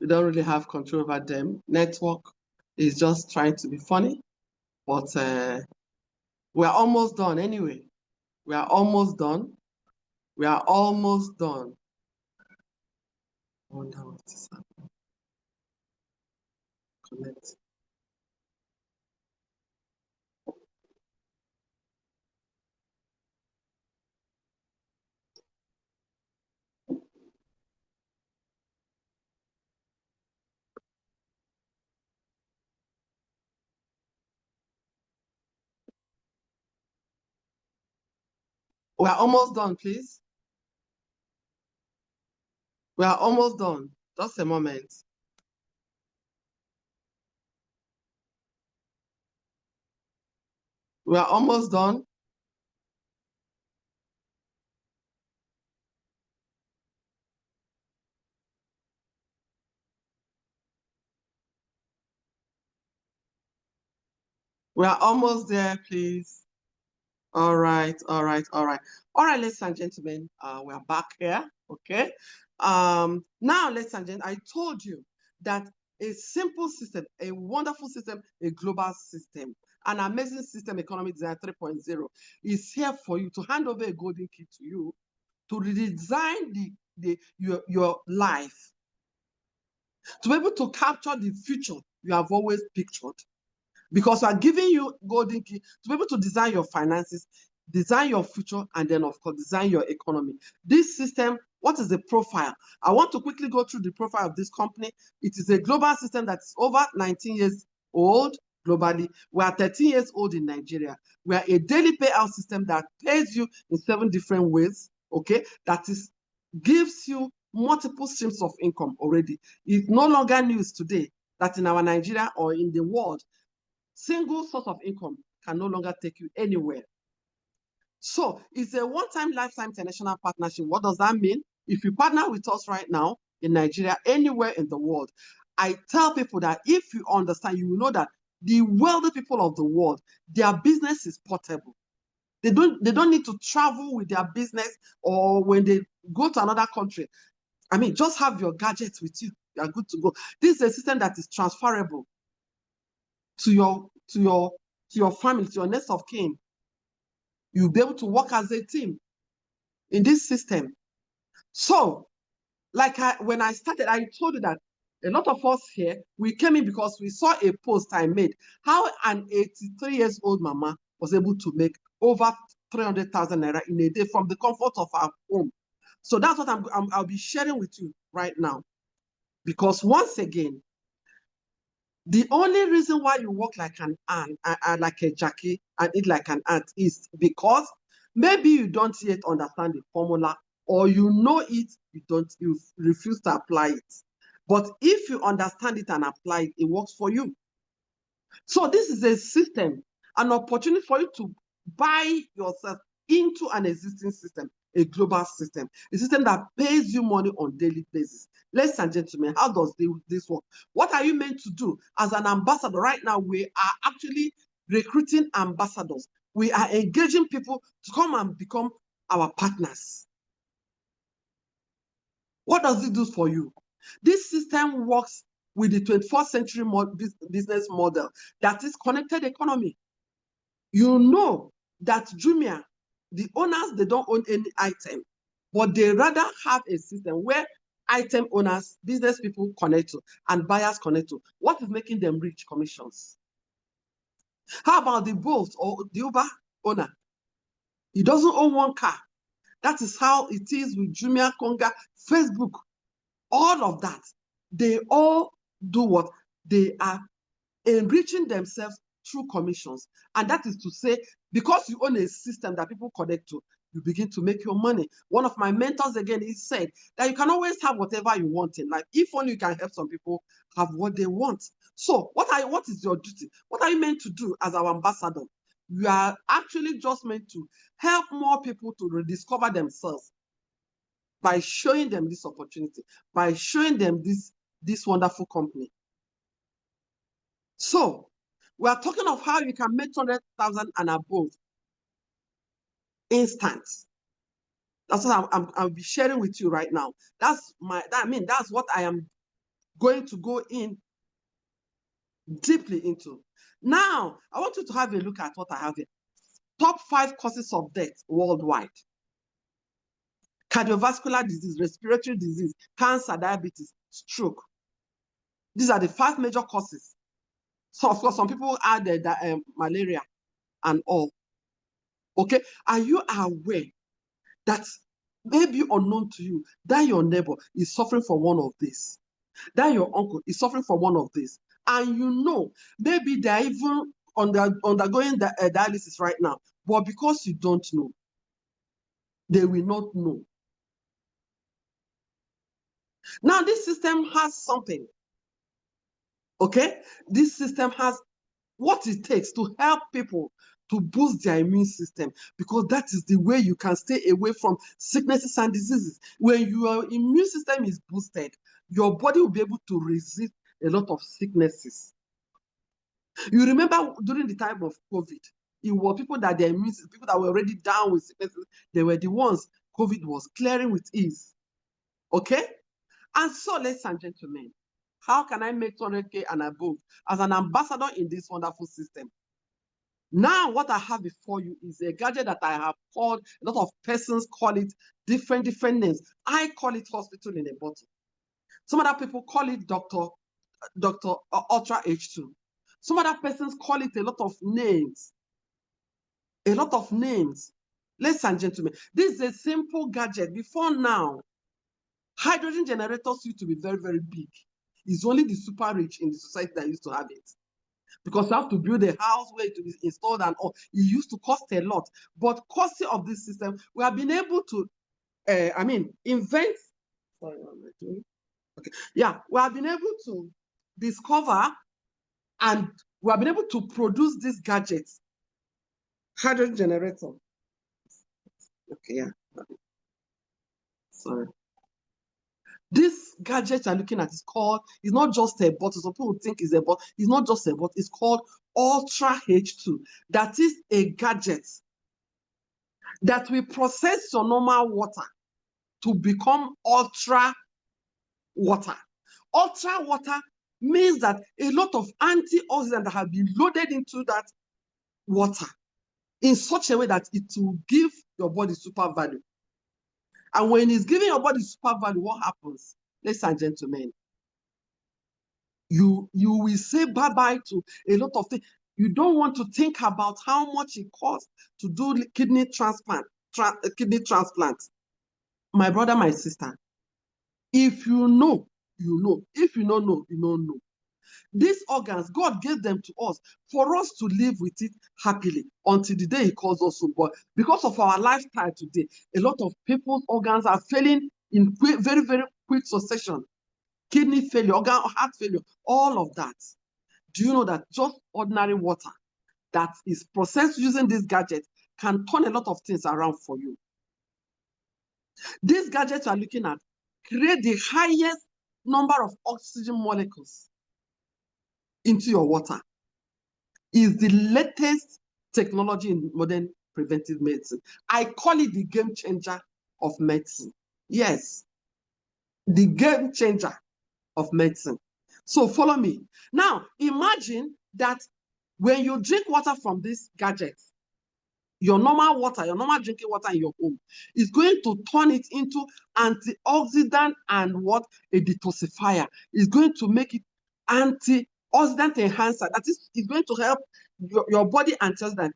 We don't really have control over them. Network is just trying to be funny, but we're almost done anyway. We are almost done. We are almost done. I wonder what is happening. Connect. We are almost done, please. We are almost done. Just a moment. We are almost done. We are almost there, please. All right, all right, all right. All right, ladies and gentlemen, we are back here, okay? Now, ladies and gentlemen, I told you that a simple system, a wonderful system, a global system, an amazing system, Economic Design 3.0, is here for you to hand over a golden key to you to redesign your life, to be able to capture the future you have always pictured. Because we are giving you golden key to be able to design your finances, design your future, and then, of course, design your economy. This system, what is the profile? I want to quickly go through the profile of this company. It is a global system that's over 19 years old globally. We are 13 years old in Nigeria. We are a daily payout system that pays you in 7 different ways, okay? That is gives you multiple streams of income already. It's no longer news today that in our Nigeria or in the world, single source of income can no longer take you anywhere. So it's a one-time lifetime international partnership. What does that mean? If you partner with us right now in Nigeria, anywhere in the world, I tell people that if you understand, you will know that the wealthy people of the world, their business is portable. They don't need to travel with their business, or when they go to another country. I mean, just have your gadgets with you. You are good to go. This is a system that is transferable to your family, to your next of kin. You'll be able to work as a team in this system. So, like when I started, I told you that a lot of us here, we came in because we saw a post I made, how an 83 years old mama was able to make over 300,000 naira in a day from the comfort of our home. So that's what I'll be sharing with you right now. Because once again, the only reason why you walk like an ant, like a Jackie, and eat like an ant is because maybe you don't yet understand the formula, or you know it, you refuse to apply it. But if you understand it and apply it, it works for you. So this is a system, an opportunity for you to buy yourself into an existing system, a global system, a system that pays you money on a daily basis. Ladies and gentlemen, how does this work? What are you meant to do as an ambassador? Right now, we are actually recruiting ambassadors. We are engaging people to come and become our partners. What does it do for you? This system works with the 21st century business model that is connected economy. You know that Jumia, the owners, they don't own any item, but they rather have a system where item owners, business people connect to, and buyers connect to. What is making them rich? Commissions. How about the Bolt or the Uber owner? He doesn't own one car. That is how it is with Jumia, Konga, Facebook, all of that. They all do what? They are enriching themselves through commissions. And that is to say, because you own a system that people connect to, you begin to make your money. One of my mentors, again, he said that you can always have whatever you want in life, if only you can help some people have what they want. So what is your duty? What are you meant to do as our ambassador? You are actually just meant to help more people to rediscover themselves by showing them this opportunity, by showing them this wonderful company. So we are talking of how you can make 200,000 and above instant. That's what I'll be sharing with you right now. That's what I am going to go in deeply into. Now, I want you to have a look at what I have here. Top 5 causes of death worldwide. Cardiovascular disease, respiratory disease, cancer, diabetes, stroke. These are the 5 major causes. So, of course, some people add malaria and all. Okay, are you aware that maybe unknown to you, that your neighbor is suffering from one of these, that your uncle is suffering from one of these, and you know, maybe they're even undergoing dialysis right now, but because you don't know, they will not know. Now, this system has something, okay? This system has what it takes to help people to boost their immune system, because that is the way you can stay away from sicknesses and diseases. When your immune system is boosted, your body will be able to resist a lot of sicknesses. You remember during the time of COVID, it was people that their immune system, people that were already down with sicknesses, they were the ones COVID was clearing with ease. Okay? And so, ladies and gentlemen, how can I make 200K and above as an ambassador in this wonderful system? Now, what I have before you is a gadget that I have called, a lot of persons call it different names. I call it hospital in a bottle. Some other people call it Dr. Ultra H2. Some other persons call it a lot of names. A lot of names. Ladies and gentlemen, this is a simple gadget. Before now, hydrogen generators used to be very, very big. It's only the super rich in the society that used to have it, because you have to build a house where it will be installed and all. It used to cost a lot. But courtesy of this system, we have been able to, invent. Sorry, what am I doing? Okay. Yeah, we have been able to discover and we have been able to produce this gadget, hydrogen generator. Okay, yeah. Sorry. This gadget you're looking at is called, it's not just a bottle. Some people think it's a bottle. It's not just a bottle. It's called Ultra H2. That is a gadget that will process your normal water to become ultra water. Ultra water means that a lot of antioxidants have been loaded into that water in such a way that it will give your body super value. And when it's giving your body super value, what happens? Ladies and gentlemen, you will say bye-bye to a lot of things. You don't want to think about how much it costs to do kidney transplant. My brother, my sister, if you know, you know. If you don't know, you don't know. These organs, God gave them to us for us to live with it happily until the day He calls us home. But because of our lifestyle today, a lot of people's organs are failing in very, very quick succession. Kidney failure, heart failure, all of that. Do you know that just ordinary water that is processed using this gadget can turn a lot of things around for you? These gadgets you are looking at create the highest number of oxygen molecules into your water. Is the latest technology in modern preventive medicine. I call it the game changer of medicine. Yes. the game changer of medicine. So follow me. Now, imagine that when you drink water from this gadget, your normal water, your normal drinking water in your home, is going to turn it into antioxidant and what? A detoxifier. It's going to make it antioxidant enhancer. That is, it's going to help your body antioxidant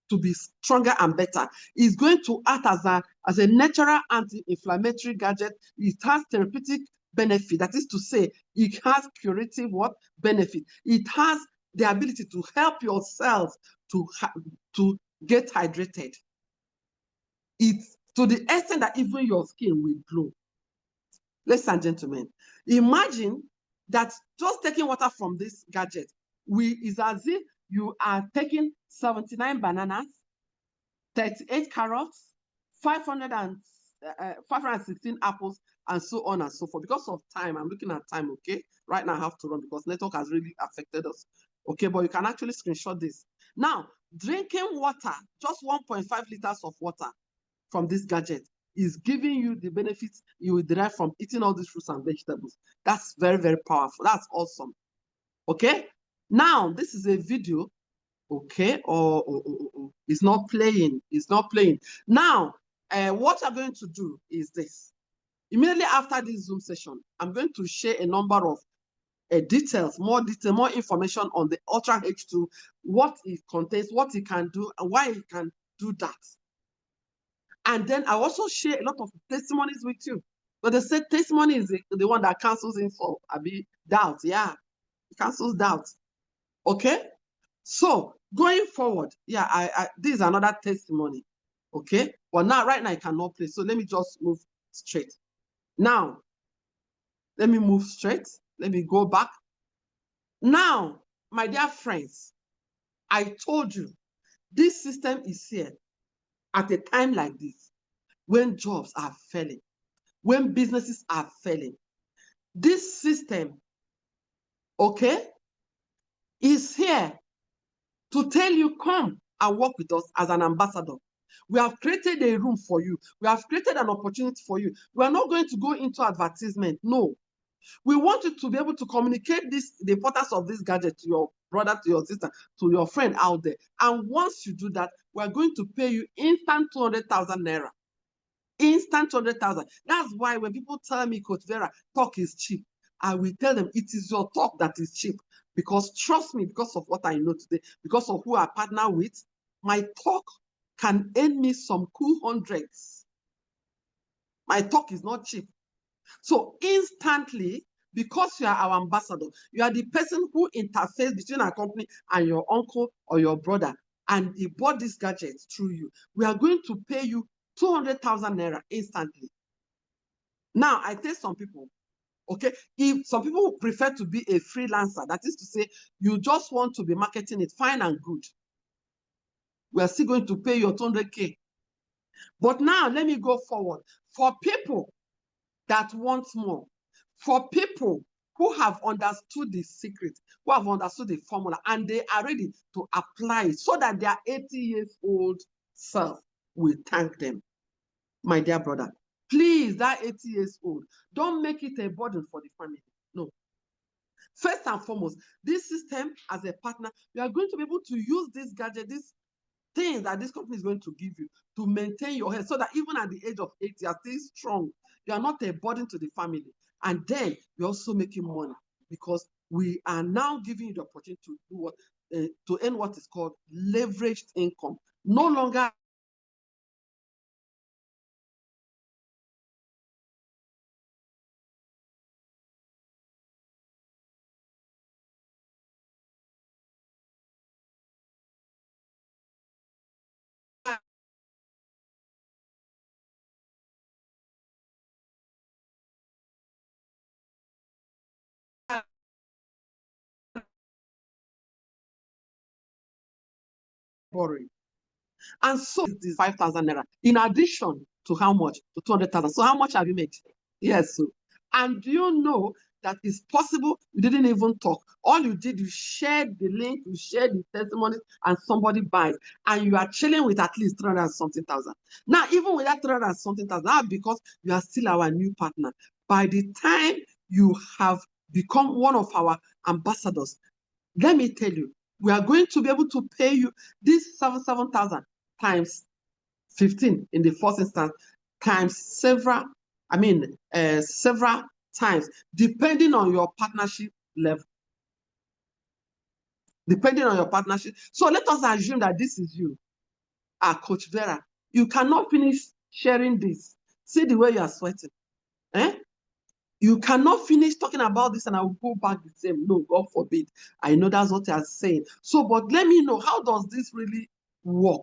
to be stronger and better. It's going to act as a natural anti-inflammatory gadget. It has therapeutic benefit. That is to say, it has curative what? Benefit. It has the ability to help your cells to get hydrated. It's to the extent that even your skin will glow. Ladies and gentlemen, imagine that just taking water from this gadget is as if you are taking 79 bananas, 38 carrots, 516 apples, and so on and so forth. Because of time, I'm looking at time, okay? Right now I have to run because network has really affected us. Okay, but you can actually screenshot this. Now, drinking water, just 1.5 liters of water from this gadget is giving you the benefits you will derive from eating all these fruits and vegetables. That's very, very powerful. That's awesome. Okay? Now, this is a video, okay? It's not playing. It's not playing. Now, what I'm going to do is this. Immediately after this Zoom session, I'm going to share a number of more information on the Ultra H2, what it contains, what it can do, and why it can do that. And then I also share a lot of testimonies with you. But they say testimony is the one that cancels insult, doubt. Yeah, it cancels doubt. Okay? So going forward, yeah, this is another testimony. Okay? But now, right now, I cannot play. So let me just move straight. Now, let me move straight. Let me go back. Now, my dear friends, I told you this system is here at a time like this when jobs are failing, when businesses are failing. This system, okay, is here to tell you, come and work with us as an ambassador. We have created a room for you. We have created an opportunity for you. We are not going to go into advertisement. No. We want you to be able to communicate the importance of this gadget to your brother, to your sister, to your friend out there. And once you do that, we are going to pay you instant 200,000 naira. Instant 200,000. That's why when people tell me, Coach Vera, talk is cheap, I will tell them it is your talk that is cheap. Because trust me, because of what I know today, because of who I partner with, my talk can earn me some cool hundreds. My talk is not cheap. So instantly, because you are our ambassador, you are the person who interfaces between our company and your uncle or your brother, and he bought this gadget through you. We are going to pay you 200,000 naira instantly. Now, I tell some people, okay, if some people prefer to be a freelancer, that is to say, you just want to be marketing it, fine and good. We are still going to pay your 200K. But now, let me go forward. For people that want more, for people who have understood the secret, who have understood the formula, and they are ready to apply it so that their 80-year-old self will thank them. My dear brother, please, that 80 years old, don't make it a burden for the family. No. First and foremost, this system as a partner, you are going to be able to use this gadget, this thing that this company is going to give you to maintain your health so that even at the age of 80, you are still strong. You are not a burden to the family. And then you're also making money because we are now giving you the opportunity to do what, to earn what is called leveraged income. No longer borrowing. And so this 5,000 naira in addition to how much? To 200,000. So how much have you made? Yes. So, and do you know that it's possible? You didn't even talk. All you did, you shared the link, you shared the testimonies, and somebody buys, and you are chilling with at least 300 and something thousand. Now, even with that 300 and something thousand, that's because you are still our new partner. by the time you have become one of our ambassadors, let me tell you, we are going to be able to pay you this 7,000 times 15 in the first instance, times several times, depending on your partnership level. Depending on your partnership. So let us assume that this is you, Coach Vera. You cannot finish sharing this. See the way you are sweating. You cannot finish talking about this and I will go back the same. No, God forbid. I know that's what you are saying. So, but let me know, how does this really work?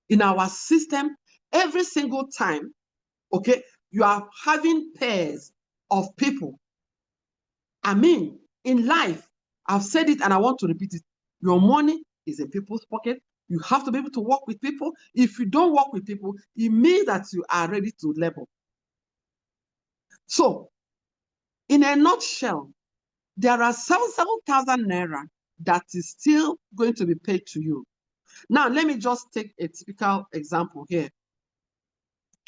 In our system, every single time, okay, you are having pairs of people. I mean, in life, I've said it and I want to repeat it. Your money is in people's pocket. You have to be able to work with people. If you don't work with people, it means that you are ready to level. So, in a nutshell, there are 7,000 naira that is still going to be paid to you. Now, let me just take a typical example here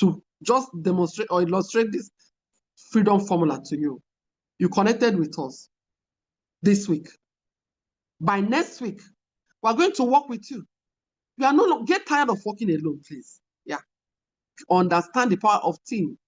to just demonstrate or illustrate this freedom formula to you. You connected with us this week. By next week, we're going to work with you. You are no longer, get tired of working alone, please. Yeah. Understand the power of team.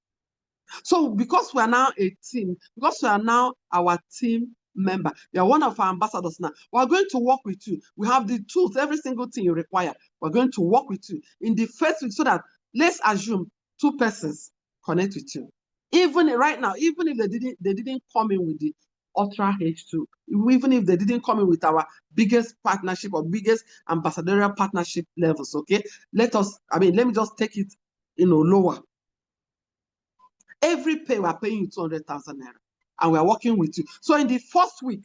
So because we are now a team, because we are now our team member, you are one of our ambassadors now, we're going to work with you. We have the tools, every single thing you require. We're going to work with you in the first week so that, let's assume 2 persons connect with you. Even right now, even if they didn't come in with the Ultra H2, even if they didn't come in with our biggest partnership or biggest ambassadorial partnership levels, okay? Let me just take it, lower. Every pay, we're paying you 200,000 naira and we're working with you. So in the first week,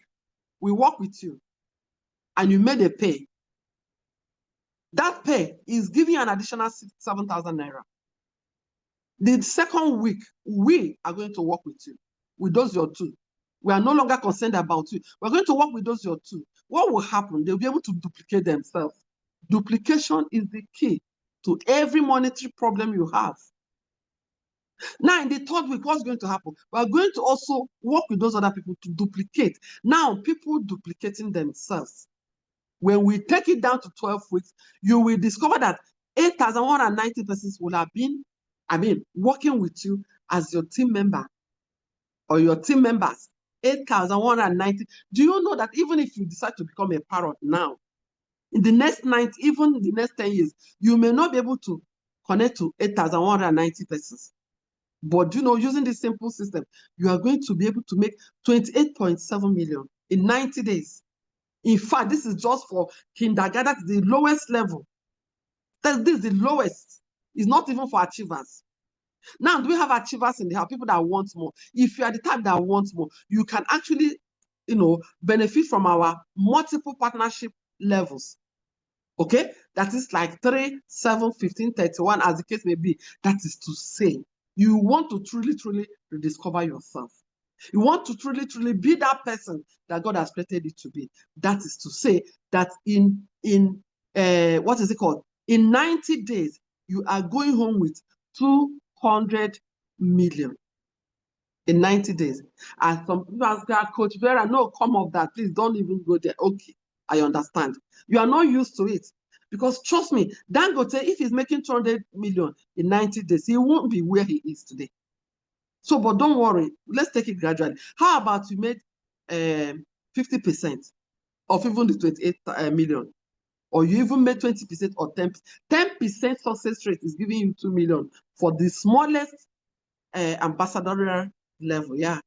we work with you and you made a pay. That pay is giving you an additional 7,000 naira. The second week, we are going to work with you, with those your 2. We are no longer concerned about you. We're going to work with those your 2. What will happen? They'll be able to duplicate themselves. Duplication is the key to every monetary problem you have. Now, in the third week, what's going to happen? We're going to also work with those other people to duplicate. Now, people duplicating themselves. When we take it down to 12 weeks, you will discover that 8,190 persons will have been, working with you as your team member or your team members. 8,190. Do you know that even if you decide to become a parrot now, in the next 90, even in the next 10 years, you may not be able to connect to 8,190 persons. But using this simple system, you are going to be able to make 28.7 million in 90 days. In fact, this is just for kindergarten, the lowest level. This is the lowest. It's not even for achievers. Now, do we have achievers in the house? People that want more. If you are the type that wants more, you can actually, benefit from our multiple partnership levels. Okay? That is like 3, 7, 15, 31, as the case may be. That is to say, you want to truly, truly rediscover yourself. You want to truly, truly be that person that God has created you to be. That is to say that in what is it called? In 90 days, you are going home with 200 million. In 90 days. And some people ask, Coach Vera, no, come off that. Please don't even go there. Okay, I understand. You are not used to it. Because trust me, Dangote, if he's making 200 million in 90 days, he won't be where he is today. So, but don't worry, let's take it gradually. How about you made 50% of even the 28 million? Or you even made 20% or 10%. 10% success rate is giving you 2 million for the smallest ambassadorial level. Yeah.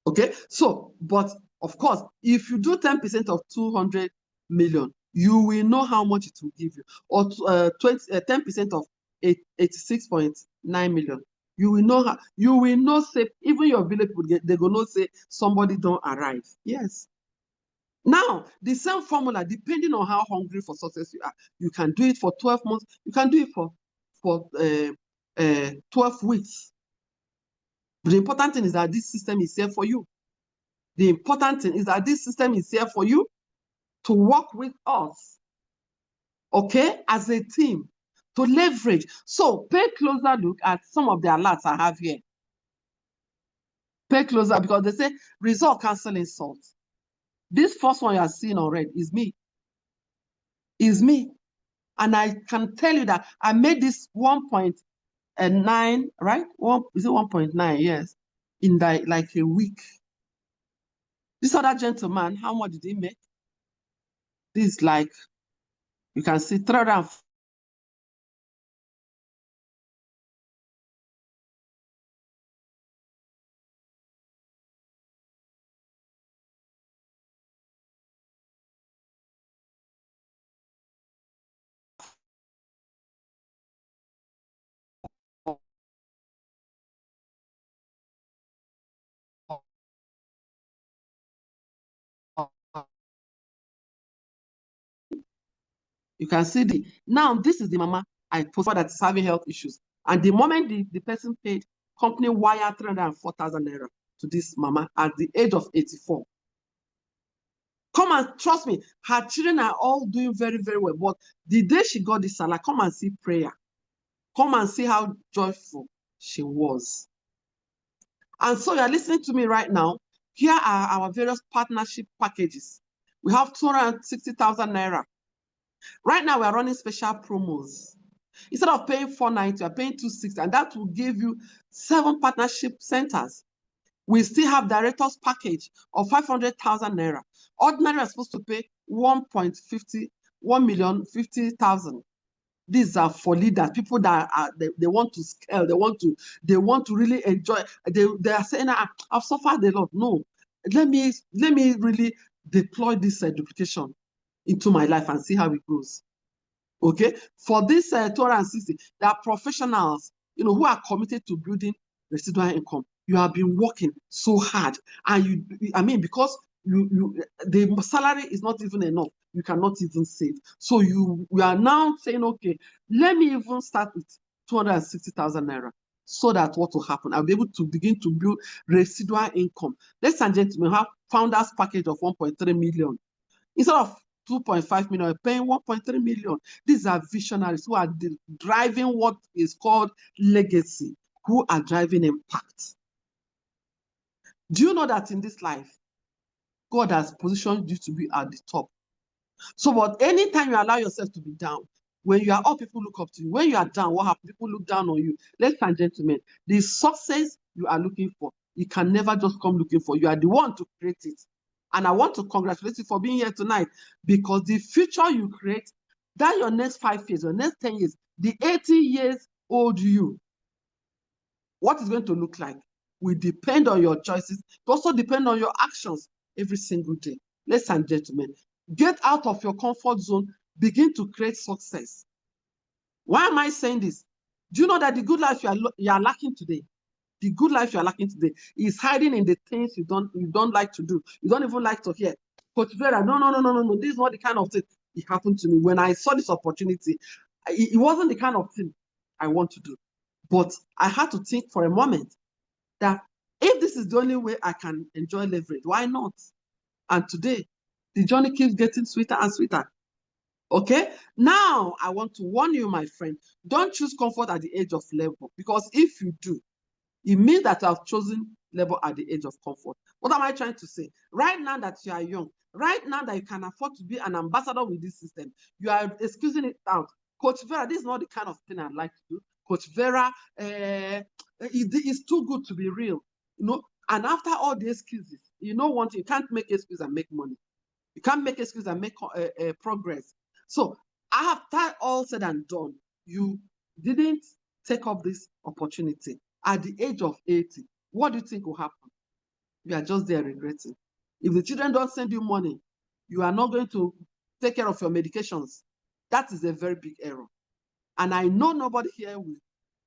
Okay, so, but of course, if you do 10% of 200 million, you will know how much it will give you. Or 10% of 86.9 million. You will know how, you will know, say, even your village people, they're going to say somebody don't arrive. Yes. Now, the same formula, depending on how hungry for success you are, you can do it for 12 months, you can do it for 12 weeks. But the important thing is that this system is here for you. The important thing is that this system is here for you to work with us, okay, as a team, to leverage. So pay closer look at some of the alerts I have here. Pay closer, because they say result cancel insult. This first one you are seeing on red is me. Is me. And I can tell you that I made this 1.9, right? Is it 1.9? Yes. In like a week. This other gentleman, how much did he make? This is like, you can see 300. You can see now this is the mama I posted that is having health issues. And the moment the person paid, company wire 304,000 naira to this mama at the age of 84. Come and trust me, her children are all doing very, very well. But the day she got this salary, come and see prayer. Come and see how joyful she was. And so you're listening to me right now. Here are our various partnership packages. We have 260,000 naira. Right now, we are running special promos. Instead of paying 490, we are paying 260, and that will give you 7 partnership centers. We still have director's package of 500,000 naira. Ordinary are supposed to pay 1,50,000. These are for leaders, people that they want to scale, they want to really enjoy. They are saying, I've suffered a lot. No, let me really deploy this duplication into my life and see how it goes. Okay, for this 260, there are professionals, who are committed to building residual income. You have been working so hard, and because the salary is not even enough, you cannot even save. So we are now saying, okay, let me even start with 260,000 naira, so that what will happen? I'll be able to begin to build residual income. Ladies and gentlemen, we have founders package of 1.3 million. Instead of 2.5 million, paying 1.3 million. These are visionaries who are driving what is called legacy, who are driving impact. Do you know that in this life, God has positioned you to be at the top? So, but anytime you allow yourself to be down, when you are up, people look up to you. When you are down, what happens? People look down on you. Ladies and gentlemen, the success you are looking for, you can never just come looking for. You are the one to create it. And I want to congratulate you for being here tonight, because the future you create, that your next 5 years, your next 10 years, the 80 years old you, what is going to look like will depend on your choices. It also depends on your actions every single day. Ladies and gentlemen, get out of your comfort zone, begin to create success. Why am I saying this? Do you know that the good life you are lacking today, the good life you are lacking today is hiding in the things you don't like to do. You don't even like to hear. Coach Vera, no. This is not the kind of thing. It happened to me when I saw this opportunity. It wasn't the kind of thing I want to do. But I had to think for a moment that if this is the only way I can enjoy leverage, why not? And today, the journey keeps getting sweeter and sweeter. Okay, now I want to warn you, my friend, don't choose comfort at the age of labor, because if you do, it means that you have chosen labor at the age of comfort. What am I trying to say? Right now that you are young, right now that you can afford to be an ambassador with this system, you are excusing it out. Coach Vera, this is not the kind of thing I'd like to do. Coach Vera, it's too good to be real. And after all the excuses, one thing, you can't make excuses and make money. You can't make excuses and make progress. So after all said and done, you didn't take up this opportunity at the age of 80. What do you think will happen? You are just there regretting. If the children don't send you money, you are not going to take care of your medications. That is a very big error. And I know nobody here will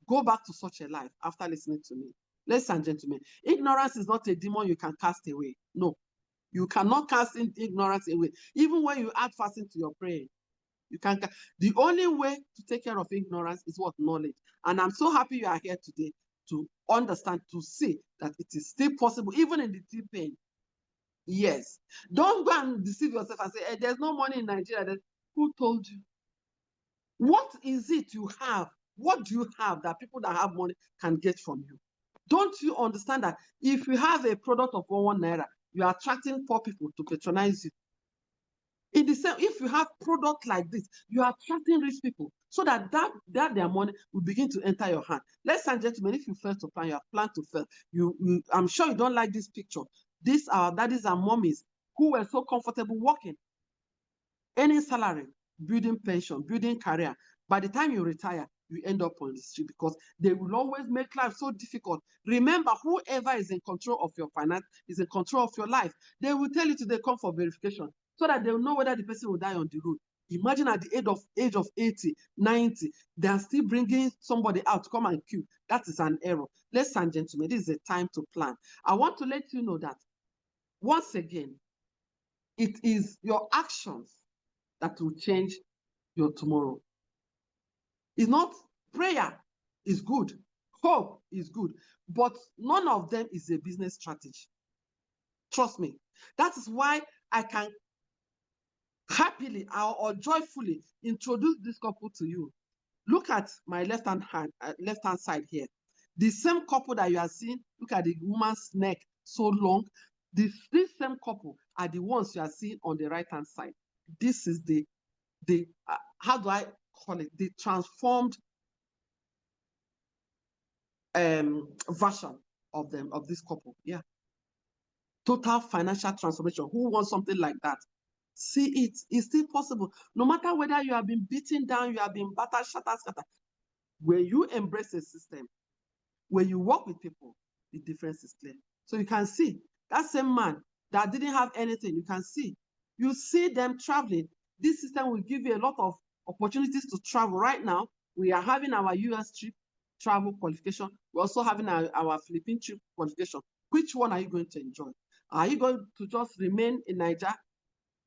go back to such a life after listening to me. Ladies and gentlemen, ignorance is not a demon you can cast away. No, you cannot cast ignorance away. Even when you add fasting to your prayer, you can. The only way to take care of ignorance is what? Knowledge. And I'm so happy you are here today to understand, to see that it is still possible, even in the deep pain. Yes. Don't go and deceive yourself and say, hey, there's no money in Nigeria. Who told you? What is it you have? What do you have that people that have money can get from you? Don't you understand that if you have a product of 1 naira, you are attracting poor people to patronize you? In the same, if you have product like this, you are attracting rich people so that their money will begin to enter your hand. Ladies and gentlemen, if you fail to plan, you have planned to fail. I'm sure you don't like this picture. These are daddies and mommies who were so comfortable working, earning salary, building pension, building career. By the time you retire, you end up on the street because they will always make life so difficult. Remember, whoever is in control of your finance is in control of your life. They will tell you to come for verification so that they'll know whether the person will die on the road. Imagine at the age of 80, 90, they are still bringing somebody out to come and queue. That is an error. Ladies and gentlemen, this is a time to plan. I want to let you know that, once again, it is your actions that will change your tomorrow. It's not, prayer is good, hope is good, but none of them is a business strategy. Trust me. That is why I can happily or joyfully introduce this couple to you. Look at my left-hand side here. The same couple that you are seeing, look at the woman's neck so long. This same couple are the ones you are seeing on the right-hand side. This is the how do I call it? The transformed version of them, of this couple. Yeah. Total financial transformation. Who wants something like that? See it. It's still possible. No matter whether you have been beaten down, you have been battered, shattered. When you embrace a system, when you work with people, the difference is clear. So you can see that same man that didn't have anything, you can see. You see them traveling. This system will give you a lot of opportunities to travel. Right now, we are having our US trip travel qualification. We're also having our Philippine trip qualification. Which one are you going to enjoy? Are you going to just remain in Nigeria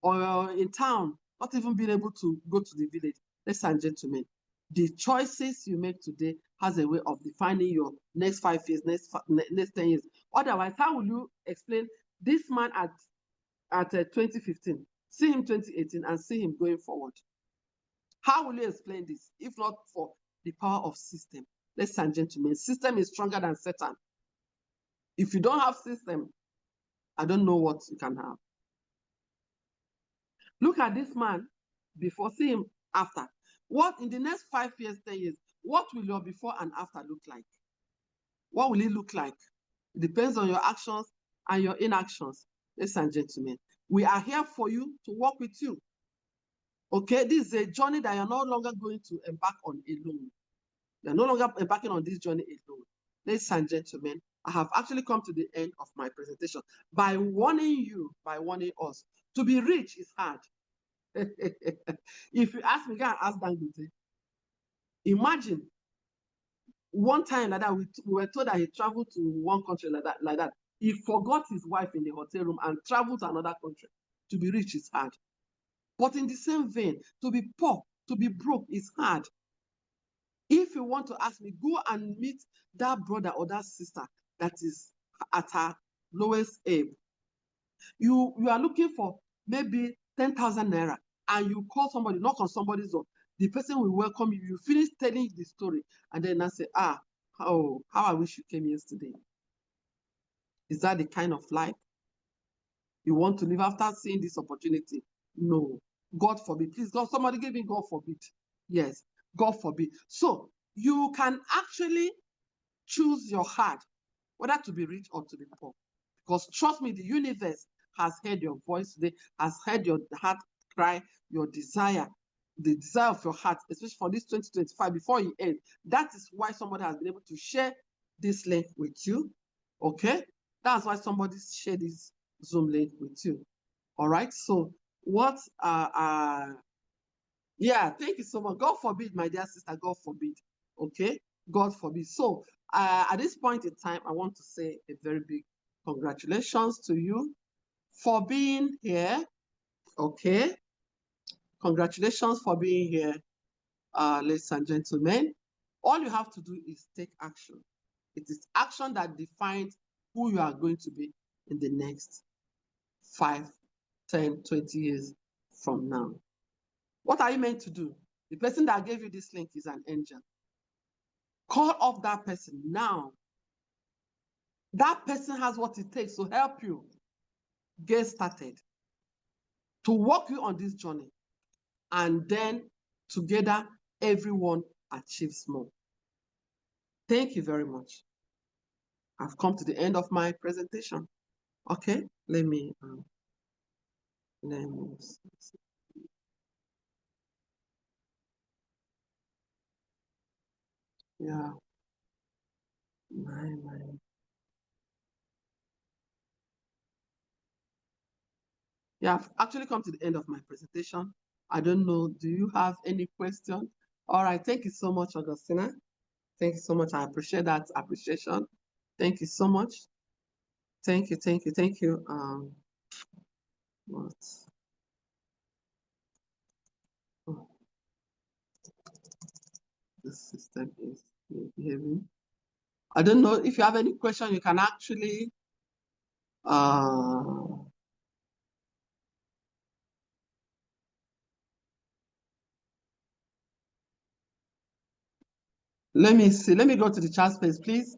or in town, not even being able to go to the village? Ladies and gentlemen, the choices you make today has a way of defining your next 5 years, next 10 years. Otherwise, how will you explain this man at 2015, see him 2018, and see him going forward? How will you explain this if not for the power of system? Ladies and gentlemen, system is stronger than Satan. If you don't have system, I don't know what you can have. Look at this man before, see him after. What in the next 5 years, 10 years, what will your before and after look like? What will it look like? It depends on your actions and your inactions. Ladies and gentlemen, we are here for you, to work with you. Okay, this is a journey that you're no longer going to embark on alone. You're no longer embarking on this journey alone. Ladies and gentlemen, I have actually come to the end of my presentation by warning you, by warning us. To be rich is hard. If you ask me, go and ask Dangote. Imagine one time like that, we were told that he traveled to one country like that. He forgot his wife in the hotel room and traveled to another country. To be rich is hard. But in the same vein, to be poor, to be broke is hard. If you want to ask me, go and meet that brother or that sister that is at her lowest ebb. You are looking for maybe 10,000 naira, and you call somebody, knock on somebody's door. The person will welcome you. You finish telling the story, and then I say, how I wish you came yesterday. Is that the kind of life you want to live after seeing this opportunity? No. God forbid. Please, God, somebody give me God forbid. Yes, God forbid. So you can actually choose your heart, whether to be rich or to be poor. Because trust me, the universe has heard your voice today, has heard your heart cry, your desire, the desire of your heart, especially for this 2025, before you end. That is why somebody has been able to share this link with you. Okay? That's why somebody shared this Zoom link with you. All right? So what yeah, thank you so much. God forbid, my dear sister, God forbid. Okay? God forbid. So at this point in time, I want to say a very big congratulations to you for being here. Okay? Congratulations for being here, ladies and gentlemen. All you have to do is take action. It is action that defines who you are going to be in the next 5, 10, 20 years from now. What are you meant to do? The person that gave you this link is an angel. Call up that person now. That person has what it takes to help you get started, to walk you on this journey. And then together, everyone achieves more. Thank you very much. I've come to the end of my presentation. Okay, let me see. Yeah, my. Yeah, I've actually come to the end of my presentation. I don't know, do you have any question? All right, thank you so much, Augustina. Thank you so much. I appreciate that appreciation. Thank you so much. Thank you, thank you, thank you. What? Oh, the system is behaving. I don't know if you have any question, you can actually let me see. Let me go to the chat space, please.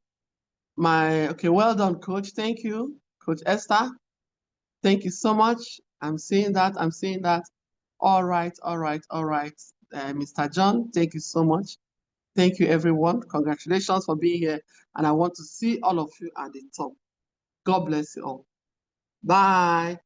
Okay, well done, coach. Thank you, Coach Esther. Thank you so much. I'm seeing that. I'm seeing that. All right, all right, all right. Mr. John, thank you so much. Thank you, everyone. Congratulations for being here. And I want to see all of you at the top. God bless you all. Bye.